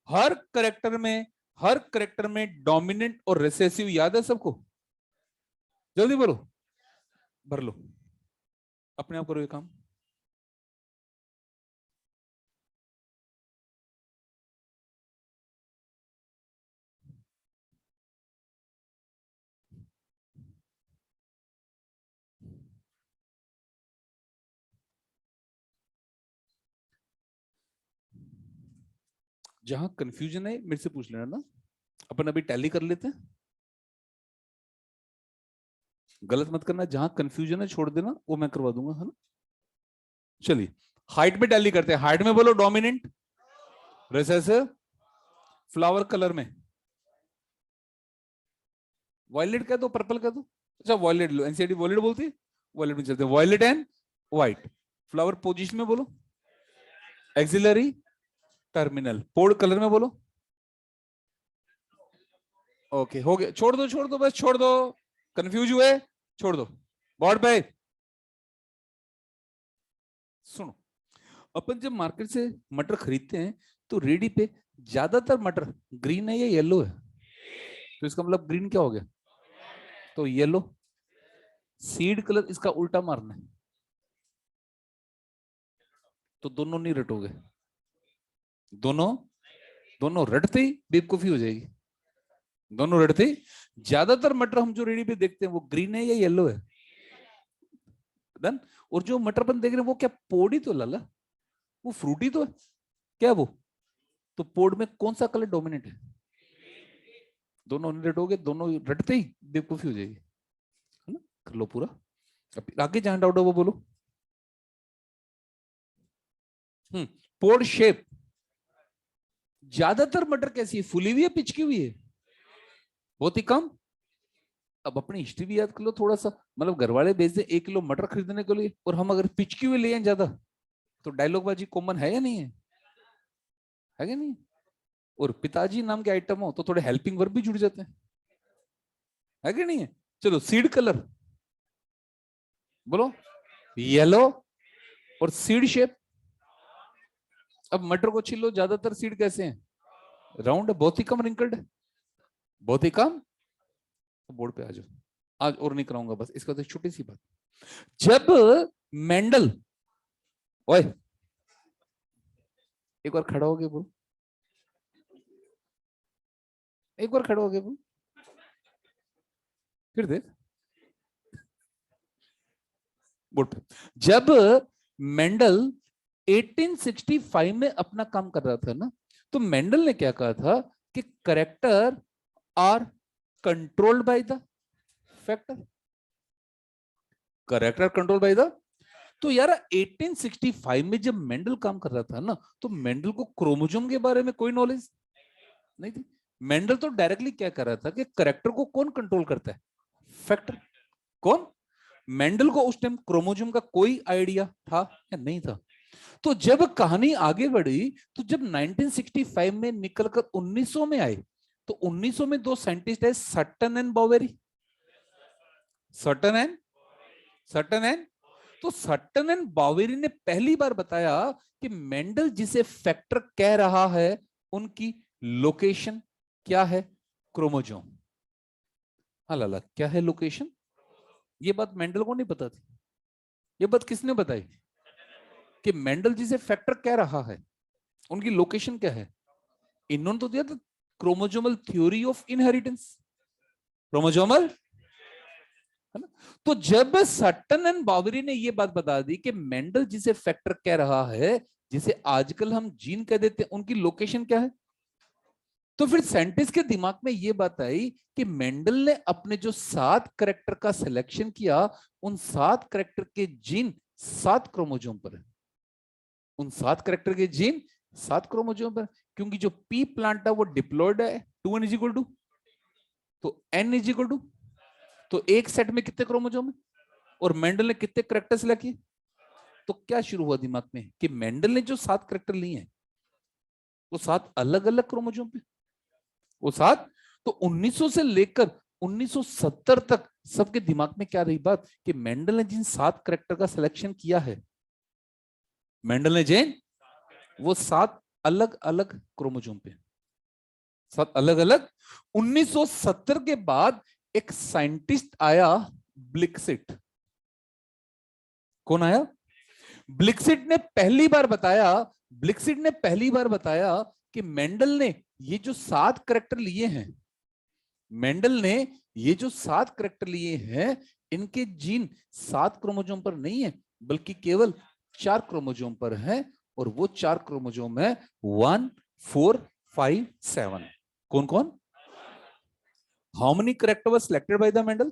हर करेक्टर में डोमिनेंट और रिसेसिव याद है सबको? जल्दी बोलो, भर लो, अपने आप करो ये काम। जहां कंफ्यूजन है मेरे से पूछ लेना ना, अपन अभी टैली कर लेते हैं। गलत मत करना, जहां कंफ्यूजन है छोड़ देना, वो मैं करवा दूंगा, है ना। चलिए हाइट में टैली करते हैं। हाइट में बोलो डोमिनेंट, रिसेसिव, फ्लावर कलर में वॉयलेट कह दो, पर्पल कह दो। अच्छा वॉयलेट लो, एनसीईआरटी वॉयलेट बोलती है, वॉयलेट में चलते हैं। Violet and white. Flower position में बोलो एक्सिलरी, टर्मिनल। पोर्ड कलर में बोलो। ओके हो गया, छोड़ दो बस, छोड़ दो। कंफ्यूज हुए? छोड़ दो। बोर्ड पे सुनो, अपन जब मार्केट से मटर खरीदते हैं तो रेडी पे ज्यादातर मटर ग्रीन है या येलो है? तो इसका मतलब ग्रीन क्या हो गया? तो येलो। सीड कलर इसका उल्टा मारना है, तो दोनों नहीं रटोगे। दोनों, दोनों रटते ही बेवकूफी हो जाएगी। दोनों रटते ही। ज्यादातर मटर हम जो रेडी पे देखते हैं वो ग्रीन है या येलो है? डन। और जो मटर अपन देख रहे हैं वो क्या पोड़ी तो लाला, वो फ्रूटी तो है क्या वो? तो पोड में कौन सा कलर डोमिनेट है? दोनों नहीं रटोगे, दोनों रटते ही बेवकूफी हो जाएगी, है ना। कर लो पूरा। अब आगे जहां डाउट है वो बोलो। पोड शेप, ज्यादातर मटर कैसी है? फूली हुई है, पिचकी हुई है? बहुत ही कम। अब अपनी हिस्ट्री भी याद कर लो थोड़ा सा। मतलब घर वाले भेज दे 1 किलो मटर खरीदने के लिए, और हम अगर पिचकी हुई ले ज्यादा, तो डायलॉग बाजी कॉमन है या नहीं है? है कि नहीं? और पिताजी नाम के आइटम हो तो थोड़े हेल्पिंग वर्ब भी जुड़ जाते हैं, है कि नहीं है? चलो सीड कलर बोलो, येलो। और सीड शेप, अब मटर को छीलो, ज्यादातर सीड कैसे हैं? राउंड है, बहुत ही कम रिंकल्ड है, बहुत ही कम। तो बोर्ड पे आ जाओ, आज और नहीं कराऊंगा, बस इसका तो छोटी सी बात। जब मेंडल, ओए एक बार खड़ा हो गया बोल, एक बार खड़ा हो गया बोल, फिर देख बोर्ड पे। जब मेंडल 1865 में अपना काम कर रहा था ना, तो मेंडल ने क्या कहा था कि character are controlled by the factor. Character control by the तो यार 1865 में जब मेंडल काम कर रहा था ना, तो मेंडल को क्रोमोसोम के बारे में कोई नॉलेज नहीं थी। मेंडल तो डायरेक्टली क्या कर रहा था कि करेक्टर को कौन कंट्रोल करता है? फैक्टर। कौन? मेंडल को उस टाइम क्रोमोसोम का कोई आइडिया था या नहीं था। तो जब कहानी आगे बढ़ी, तो जब 1965 में निकलकर 1900 में आए, तो 1900 में दो साइंटिस्ट है, Sutton and Boveri. Sutton and Sutton and तो सटन एंड बॉवेरी ने पहली बार बताया कि मेंडल जिसे फैक्टर कह रहा है, उनकी लोकेशन क्या है? क्रोमोसोम। अला क्या है लोकेशन? ये बात मेंडल को नहीं पता थी। ये बात किसने बताई? कि मेंडल जिसे फैक्टर कह रहा है, उनकी लोकेशन क्या है? इन्होंने तो दिया था chromosomal theory of inheritance. Chromosomal, है ना? तो जब सटन एंड बॉवेरी ने ये बात बता दी कि मेंडल जिसे फैक्टर कह रहा है, जिसे आजकल हम जीन कह देते हैं, उनकी लोकेशन क्या है, तो फिर साइंटिस्ट के दिमाग में ये बात आई कि मेंडल ने अपने जो 7 कैरेक्टर का सिलेक्शन किया, उन 7 कैरेक्टर के जीन 7 क्रोमोसोम पर है। उन 7 कैरेक्टर के जीन 7 क्रोमोसोम पर, क्योंकि जो पी प्लांट है वो डिप्लॉयड है 2n इज इक्वल टू, तो n इज इक्वल टू, तो एक सेट में कितने क्रोमोसोम है, और मेंडल ने कितने कैरेक्टर सिलेक्ट किए? तो क्या शुरू हुआ दिमाग में कि मेंडल ने जो 7 कैरेक्टर लिए हैं, वो 7 अलग अलग क्रोमोसोम पे, वो 7। तो 1900 से लेकर 1970 तक सबके दिमाग में क्या रही बात कि मेंडल ने जिन 7 कैरेक्टर का सिलेक्शन किया है, मेंडल ने जिन वो 7 अलग अलग क्रोमोसोम पे, 7 अलग अलग। 1970 के बाद एक साइंटिस्ट आया, ब्लिक्सिट। कौन आया? ब्लिक्सिट ने पहली बार बताया, ब्लिक्सिट ने पहली बार बताया कि मेंडल ने ये जो 7 कैरेक्टर लिए हैं, मेंडल ने ये जो 7 कैरेक्टर लिए हैं, इनके जीन 7 क्रोमोसोम पर नहीं है, बल्कि केवल 4 क्रोमोसोम पर है, और वो 4 क्रोमोसोम है 1 4 5 7। कौन कौन? How many character were selected by the Mendel?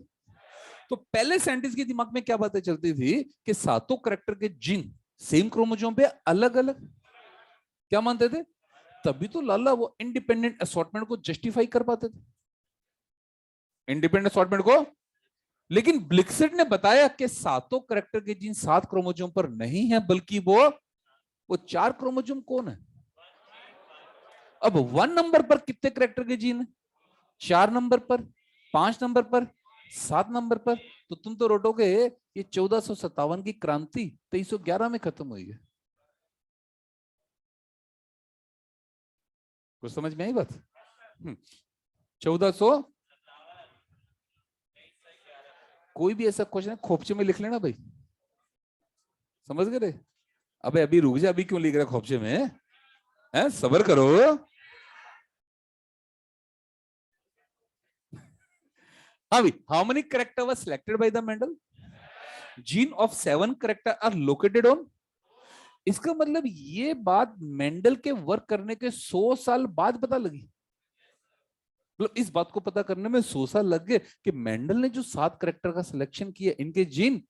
तो पहले साइंटिस्ट के दिमाग में क्या बातें चलती थी कि सातों कैरेक्टर के जीन सेम क्रोमोसोम पे अलग अलग, क्या मानते थे? तभी तो लाला वो इंडिपेंडेंट असॉर्टमेंट को जस्टिफाई कर पाते थे, इंडिपेंडेंट असॉर्टमेंट को। लेकिन ब्लिक्सिट ने बताया कि सातों कैरेक्टर के जीन 7 क्रोमोसोम पर नहीं है, बल्कि वो 4 क्रोमोसोम कौन है? अब 1 नंबर पर कितने कैरेक्टर के जीन है? 4 नंबर पर, 5 नंबर पर, 7 नंबर पर। तो तुम तो रोटोगे ये 1457 की क्रांति 2311 में खत्म हुई है। कुछ समझ में आई बात? 1400, कोई भी ऐसा क्वेश्चन है खोपचे में लिख लेना भाई, समझ गए? अबे अभी रुक जा, अभी क्यों लिख रहा खोपचे में? है, सबर करो। हाँ भाई, how many character were selected by the Mendel? Gene of 7 character are located on. इसका मतलब ये बात मेंडल के वर्क करने के 100 साल बाद पता लगी। मतलब इस बात को पता करने में 100 साल लग गए कि मेंडल ने जो 7 कैरेक्टर का सिलेक्शन किया, इनके जीन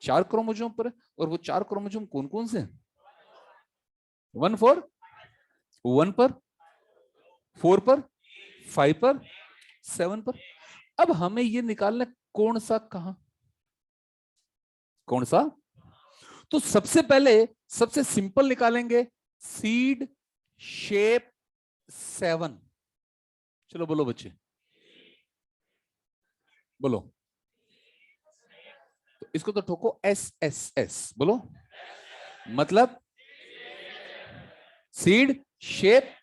4 क्रोमोसोम पर है, और वो 4 क्रोमोसोम कौन कौन से हैं? 1 4, 1 पर, 4 पर, 5 पर, 7 पर। अब हमें ये निकालना कौन सा कहां, कौन सा। तो सबसे पहले सबसे सिंपल निकालेंगे, सीड शेप 7। चलो बोलो बच्चे, बोलो। तो इसको तो ठोको, एस एस एस बोलो, मतलब seed shape.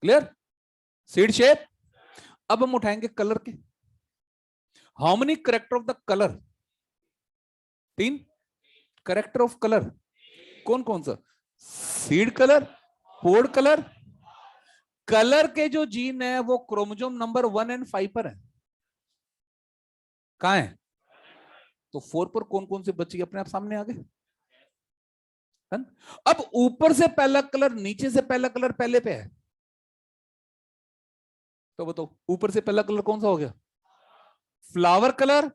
Clear? Seed shape. अब हम उठाएंगे कलर के। How many character of the colour? 3 character of colour. कौन कौन सा? Seed colour, pod colour. Colour के जो जीन है वो क्रोमोसोम नंबर 1 एंड 5 पर है। कहां है? तो 4 पर कौन कौन से बच्चे अपने आप सामने आ गए। अब ऊपर से पहला कलर, नीचे से पहला कलर पहले पे है, तो बताओ ऊपर से पहला कलर कौन सा हो गया? फ्लावर कलर,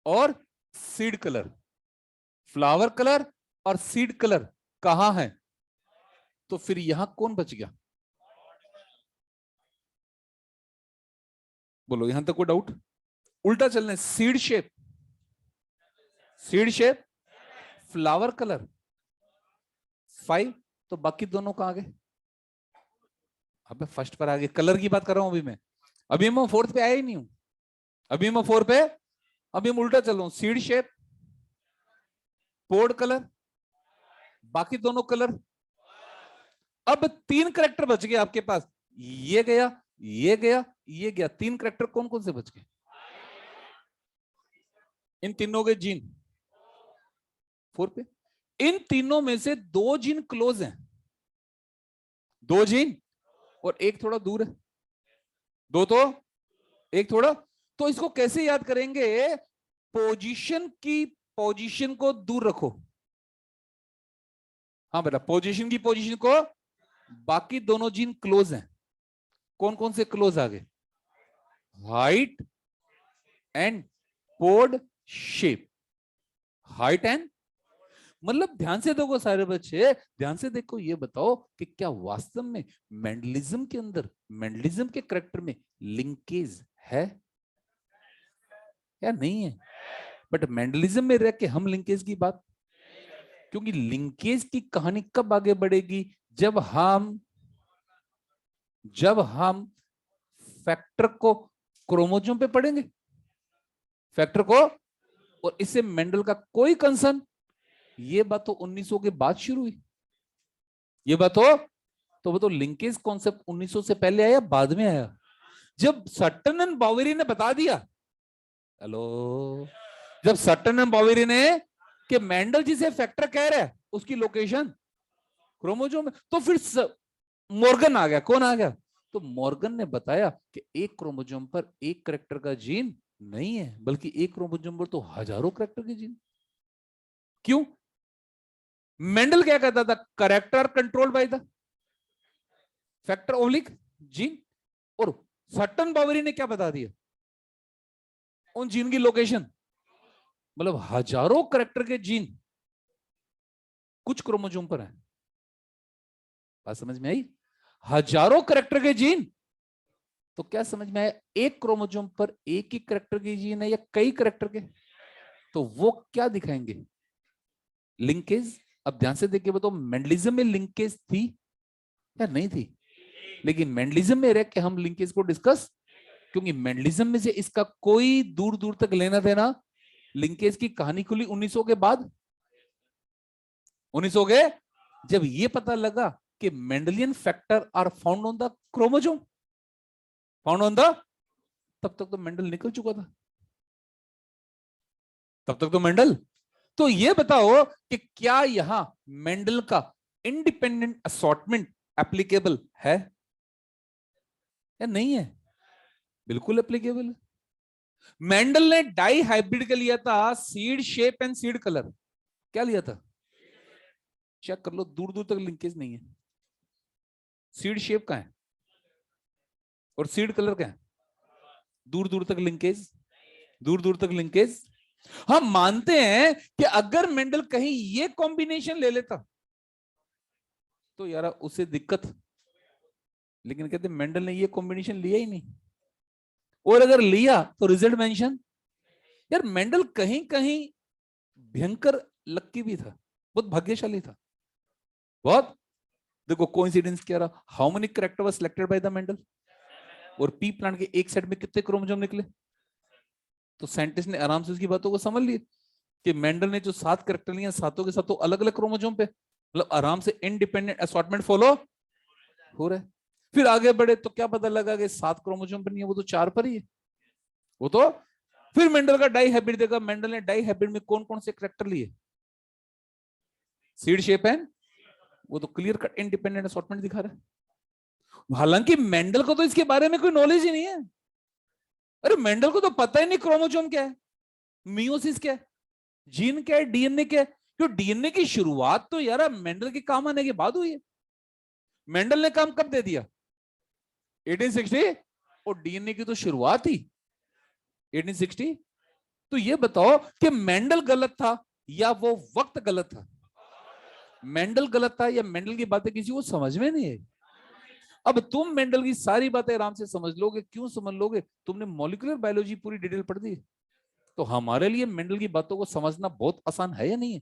और सीड कलर, फ्लावर कलर और सीड कलर कहां है? तो फिर यहां कौन बच गया? बोलो, यहां तक कोई डाउट? उल्टा चलने, seed shape, seed shape, flower colour 5, तो बाकी दोनों कहां गए? अबे फर्स्ट पर आ गए, कलर की बात कर रहा हूं अभी मैं, अभी मैं फोर्थ पे आया ही नहीं हूं, अभी मैं फोर पे, अभी मैं उल्टा चल रहा हूं, सीड शेप, पोर्ड कलर, बाकी दोनों कलर। अब 3 करेक्टर बच गए आपके पास, ये गया, ये गया, ये गया, 3 करेक्टर कौन कौन से बच गए? इन तीनों के जीन 4 पे, इन तीनों में से 2 जीन क्लोज हैं, 2 जीन, और एक थोड़ा दूर है, 2 तो, एक थोड़ा। तो इसको कैसे याद करेंगे? पोजीशन की पोजीशन को दूर रखो, हाँ बेटा, पोजीशन की पोजीशन को, बाकी दोनों जीन क्लोज हैं, कौन कौन से क्लोज आ गए? Height and pod shape, height and, मतलब ध्यान से देखो सारे बच्चे, ध्यान से देखो, ये बताओ कि क्या वास्तव में मेंडलिज्म के अंदर, मेंडलिज्म के करेक्टर में लिंकेज है या नहीं है? बट मेंडलिज्म में रह के हम लिंकेज की बात, क्योंकि लिंकेज की कहानी कब आगे बढ़ेगी? जब हम फैक्टर को क्रोमोजोम पे पढ़ेंगे, फैक्टर को, और इससे मेंडल का कोई कंसर्न, ये बात तो 1900 के बाद शुरू हुई, ये बात तो वो तो लिंकेज कॉन्सेप्ट 1900 से पहले आया, बाद में आया, जब सटन एंड बावेरी ने बता दिया, हेलो, जब सटन एंड बावेरी ने कि मेंडल जिसे फैक्टर कह रहा है उसकी लोकेशन क्रोमोजोम में, तो फिर मॉर्गन आ गया, कौन आ गया? तो मॉर्गन ने बताया कि एक क्रोमोजोम पर एक करेक्टर का जीन नहीं है, बल्कि एक क्रोमोजोम पर तो हजारों करेक्टर के जीन। क्यों? मेंडल क्या कहता था? Character control by the factor oblique gene, और सटन बावेरी ने क्या बता दिया? उन जीन की लोकेशन, मतलब हजारों करेक्टर के जीन कुछ क्रोमोजोम पर है, बात समझ में आई? हजारों करेक्टर के जीन, तो क्या समझ में आया? एक क्रोमोजोम पर एक ही करेक्टर के जीन है या कई करेक्टर के? तो वो क्या दिखाएंगे? लिंकेज। अब ध्यान से देखिए बताओ, मेंडलिज्म में लिंकेज थी या नहीं थी? लेकिन मेंडलिज्म में रह के हम लिंकेज को डिस्कस, क्योंकि मेंडलिज्म में से इसका कोई दूर दूर तक लेना देना, लिंकेज की कहानी खुली 1900 के बाद, 1900 के, जब ये पता लगा कि Mendelian factor are found on the chromosome, found on the, तब तक तो मेंडल निकल चुका था, तब तक तो मेंडल। तो ये बताओ कि क्या यहां मेंडल का इंडिपेंडेंट असॉर्टमेंट एप्लीकेबल है या नहीं है? बिल्कुल एप्लीकेबल है। मेंडल ने डाई हाइब्रिड का लिया था, seed shape and seed colour, क्या लिया था? चेक कर लो, दूर दूर तक लिंकेज नहीं है, सीड शेप का है और सीड कलर का है, दूर दूर तक लिंकेज, दूर दूर तक लिंकेज। हम मानते हैं कि अगर मेंडल कहीं ये कॉम्बिनेशन ले लेता तो यार उसे दिक्कत, लेकिन कहते मेंडल ने ये कॉम्बिनेशन लिया ही नहीं, और अगर लिया तो रिजल्ट मेंशन। यार मेंडल कहीं कहीं भयंकर लक्की भी था, बहुत भाग्यशाली था, बहुत। देखो कोइंसिडेंस क्या रहा, how many character was selected by the Mendel, और पी प्लांट के एक सेट में कितने क्रोमोसोम निकले? तो साइंटिस्ट ने आराम से उसकी बातों को समझ लिया कि मेंडल ने जो 7 कैरेक्टर लिए, सातों के सातों अलग अलग क्रोमोसोम पे, मतलब आराम से इंडिपेंडेंट असॉर्टमेंट फॉलो हो रहा है। फिर आगे बढ़े तो क्या पता लगा कि 7 क्रोमोसोम पर नहीं है, वो तो 4 पर ही है, वो तो। फिर मेंडल का डाई हाइब्रिड देखा, मेंडल ने डाई हाइब्रिड में कौन कौन से कैरेक्टर लिए? सीड शेप एंड, वो तो क्लियर कट इंडिपेंडेंट असॉर्टमेंट दिखा रहा है। हालांकि मेंडल को तो इसके बारे में कोई नॉलेज ही नहीं है, अरे मेंडल को तो पता ही नहीं क्रोमोसोम क्या है, मियोसिस क्या है, जीन क्या है, डीएनए क्या है। तो डीएनए की शुरुआत तो यार मेंडल के काम आने के बाद हुई है। मेंडल ने काम कब दे दिया? 1860, और डीएनए की तो शुरुआत ही 1860। तो ये बताओ कि मेंडल गलत था या वो वक्त गलत था? मेंडल गलत था या मेंडल की बातें किसी को समझ में नहीं है? अब तुम मेंडल की सारी बातें आराम से समझ लोगे, क्यों समझ लोगे? तुमने मॉलिक्यूलर बायोलॉजी पूरी डिटेल पढ़ दी। तो हमारे लिए मेंडल की बातों को समझना बहुत आसान है या नहीं है?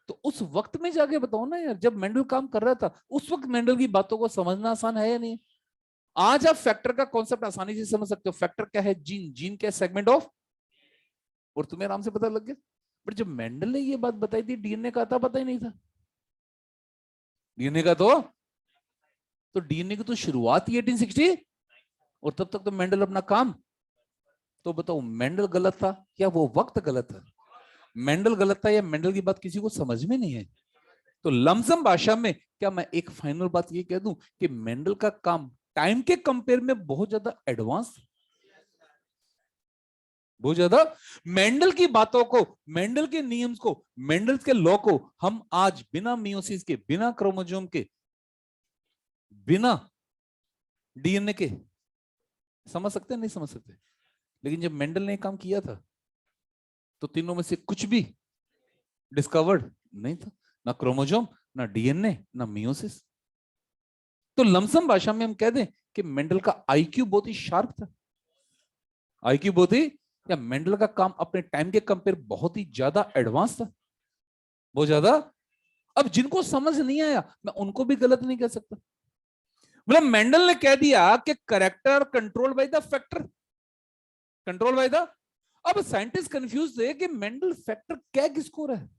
तो उस वक्त में जाके बताओ ना यार, जब मेंडल काम कर रहा था उस वक्त मेंडल की बातों को समझना आसान है या नहीं? आज आप फैक्टर का कॉन्सेप्ट आसानी से समझ सकते हो। फैक्टर क्या है? जीन। जीन क्या? सेगमेंट ऑफ, और तुम्हें आराम से पता लग गया। बट जब मेंडल ने ये बात बताई थी, डीएनए का था, पता ही नहीं था। डीएनए का तो डीएनए की तो शुरुआत ही 1860, और तब तक तो मेंडल अपना काम। तो बताओ मेंडल गलत था या वो वक्त गलत था? मेंडल गलत था या मेंडल की बात किसी को समझ में नहीं है? तो लमसम भाषा में क्या मैं एक फाइनल बात ये कह दूं कि मेंडल का काम टाइम के कंपेयर में बहुत ज्यादा एडवांस, बहुत ज्यादा। मेंडल की बातों को, मेंडल के नियम्स को, मेंडल के लॉ को हम आज बिना मियोसिस के, बिना क्रोमोसोम के, बिना डीएनए के समझ सकते हैं? नहीं समझ सकते। लेकिन जब मेंडल ने काम किया था तो तीनों में से कुछ भी डिस्कवर्ड नहीं था, ना क्रोमोसोम, ना डीएनए, ना मियोसिस। तो लमसम भाषा में हम कह दें कि मेंडल का आईक्यू बहुत ही शार्प था। आईक्यू बहुत ही, या मेंडल का काम अपने टाइम के कंपेयर बहुत ही ज्यादा एडवांस था, बहुत ज्यादा। अब जिनको समझ नहीं आया मैं उनको भी गलत नहीं कह सकता। मतलब मेंडल ने कह दिया कि character control by the factor, control by the. अब साइंटिस्ट कंफ्यूज थे कि मेंडल फैक्टर क्या किसको रहा है।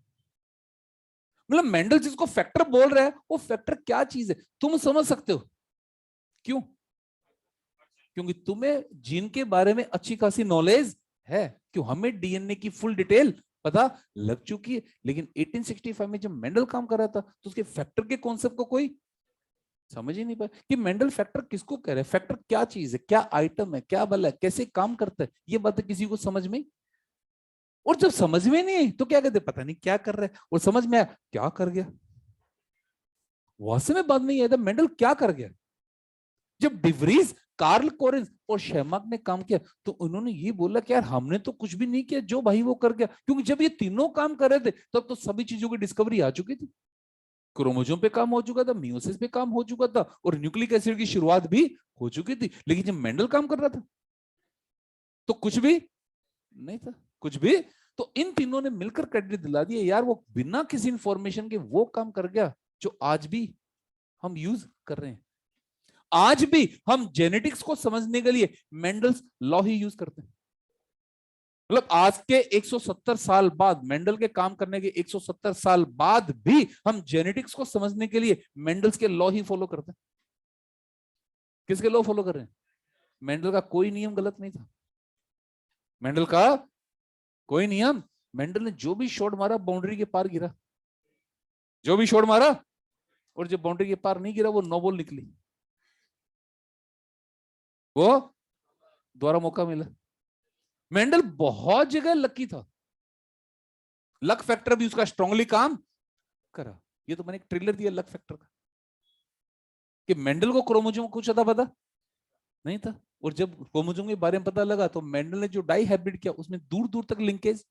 मतलब मेंडल जिसको फैक्टर बोल रहा है वो फैक्टर क्या चीज है, तुम समझ सकते हो? क्यों? क्योंकि तुम्हें जीन के बारे में अच्छी खासी नॉलेज है। क्यों? हमें डीएनए की फुल डिटेल पता लग चुकी है। लेकिन 1865 में जब मेंडल काम कर रहा था तो उसके फैक्टर के कॉन्सेप्ट को कोई समझ ही नहीं पाया कि मेंडल फैक्टर किसको कह रहे हैं, फैक्टर क्या चीज है, क्या आइटम है, क्या बल है, कैसे काम करता है। ये बात किसी को समझ में, और जब समझ में नहीं आई तो क्या कहते, पता नहीं क्या कर रहे हैं, और समझ में आया क्या कर गया। वास्तव में बात नहीं है मेंडल क्या कर गया। जब डिवरीज, कार्ल कोरेंस और शेमाक ने काम किया तो उन्होंने ये बोला कि यार हमने तो कुछ भी नहीं किया, जो भाई वो कर गया। क्योंकि जब ये तीनों काम कर रहे थे तब तो सभी चीजों की डिस्कवरी आ चुकी थी। क्रोमोसोम पे काम हो चुका था, मियोसिस पे काम हो चुका था, और न्यूक्लिक एसिड की शुरुआत भी हो चुकी थी। लेकिन जब मेंडल काम कर रहा था तो कुछ भी नहीं था, कुछ भी। तो इन तीनों ने मिलकर क्रेडिट दिला दिया यार, वो बिना किसी इंफॉर्मेशन के वो काम कर गया जो आज भी हम यूज कर रहे हैं। आज भी हम जेनेटिक्स को समझने के लिए मेंडल्स लॉ ही यूज करते हैं। मतलब आज के 170 साल बाद, मेंडल के काम करने के 170 साल बाद भी हम जेनेटिक्स को समझने के लिए मेंडल्स के लॉ ही फॉलो करते हैं। किसके लॉ फॉलो कर रहे हैं? मेंडल का कोई नियम गलत नहीं था। मेंडल का कोई नियम, मेंडल ने जो भी शॉट मारा बाउंड्री के पार गिरा, जो भी शॉट मारा, और जब बाउंड्री के पार नहीं गिरा वो नो बॉल निकली, वो दोबारा मौका मिला। मेंडल बहुत जगह लकी था, लक फैक्टर भी उसका स्ट्रांगली काम करा। ये तो मैंने एक ट्रेलर दिया लक फैक्टर का, कि मेंडल को क्रोमोसोम कुछ ज्यादा पता नहीं था, और जब क्रोमोसोम के बारे में पता लगा तो मेंडल ने जो डाई हाइब्रिड किया उसमें दूर दूर तक लिंकेज।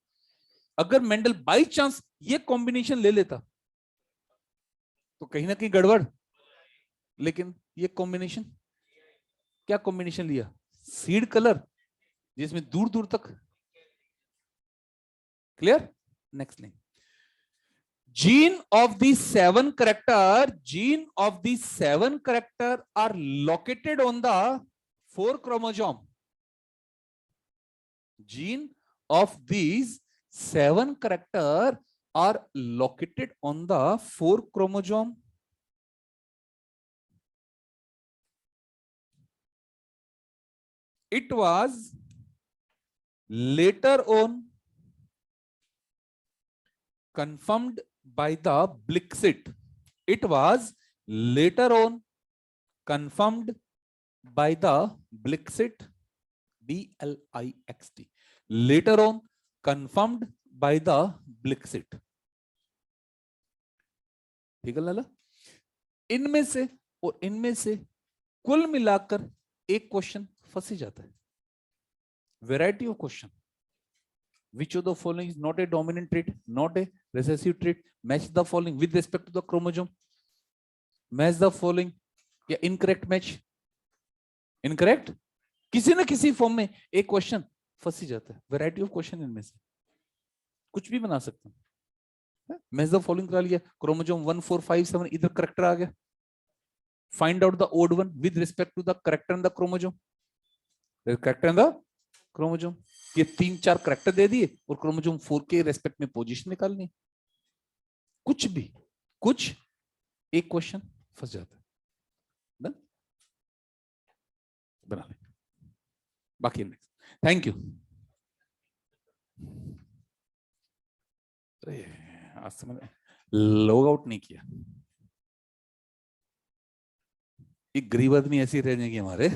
अगर मेंडल बाई चांस ये कॉम्बिनेशन ले लेता तो कहीं ना कहीं गड़बड़। लेकिन ये कॉम्बिनेशन, क्या कॉम्बिनेशन लिया? सीड कलर, जिसमें दूर दूर तक clear. Next line, gene of the seven character are located on the 4 chromosome. Gene of these 7 character are located on the 4 chromosome. It was later on confirmed by the Blixit. It was later on confirmed by the Blixit, Blixt. Later on confirmed by the Blixit. ठीक है लाला? इनमें से और इनमें से कुल मिलाकर एक क्वेश्चन फंस ही जाता है। Variety of question, Which of the following is not a dominant trait, not a recessive trait? Match the following with respect to the chromosome. Match the following. या incorrect match? Incorrect? किसी ना किसी form में एक question फंस ही जाता है. Variety of question इनमें से कुछ भी बना सकते हैं. मैच द फॉलोइंग करा लिया, क्रोमोसोम 1 4 5 7 इधर करेक्टर आ गया. Find out the odd one with respect to the character in the chromosome. Character in the chromosome. ये 3-4 करेक्टर दे दिए और क्रोमोसोम 4 के रेस्पेक्ट में पोजीशन निकालनी. कुछ भी कुछ एक क्वेश्चन फंस जाता है. बना ले बाकी. Thank you. आज से मैंने लॉग आउट नहीं किया. एक गरीब आदमी ऐसे ही रह जाएंगे हमारे.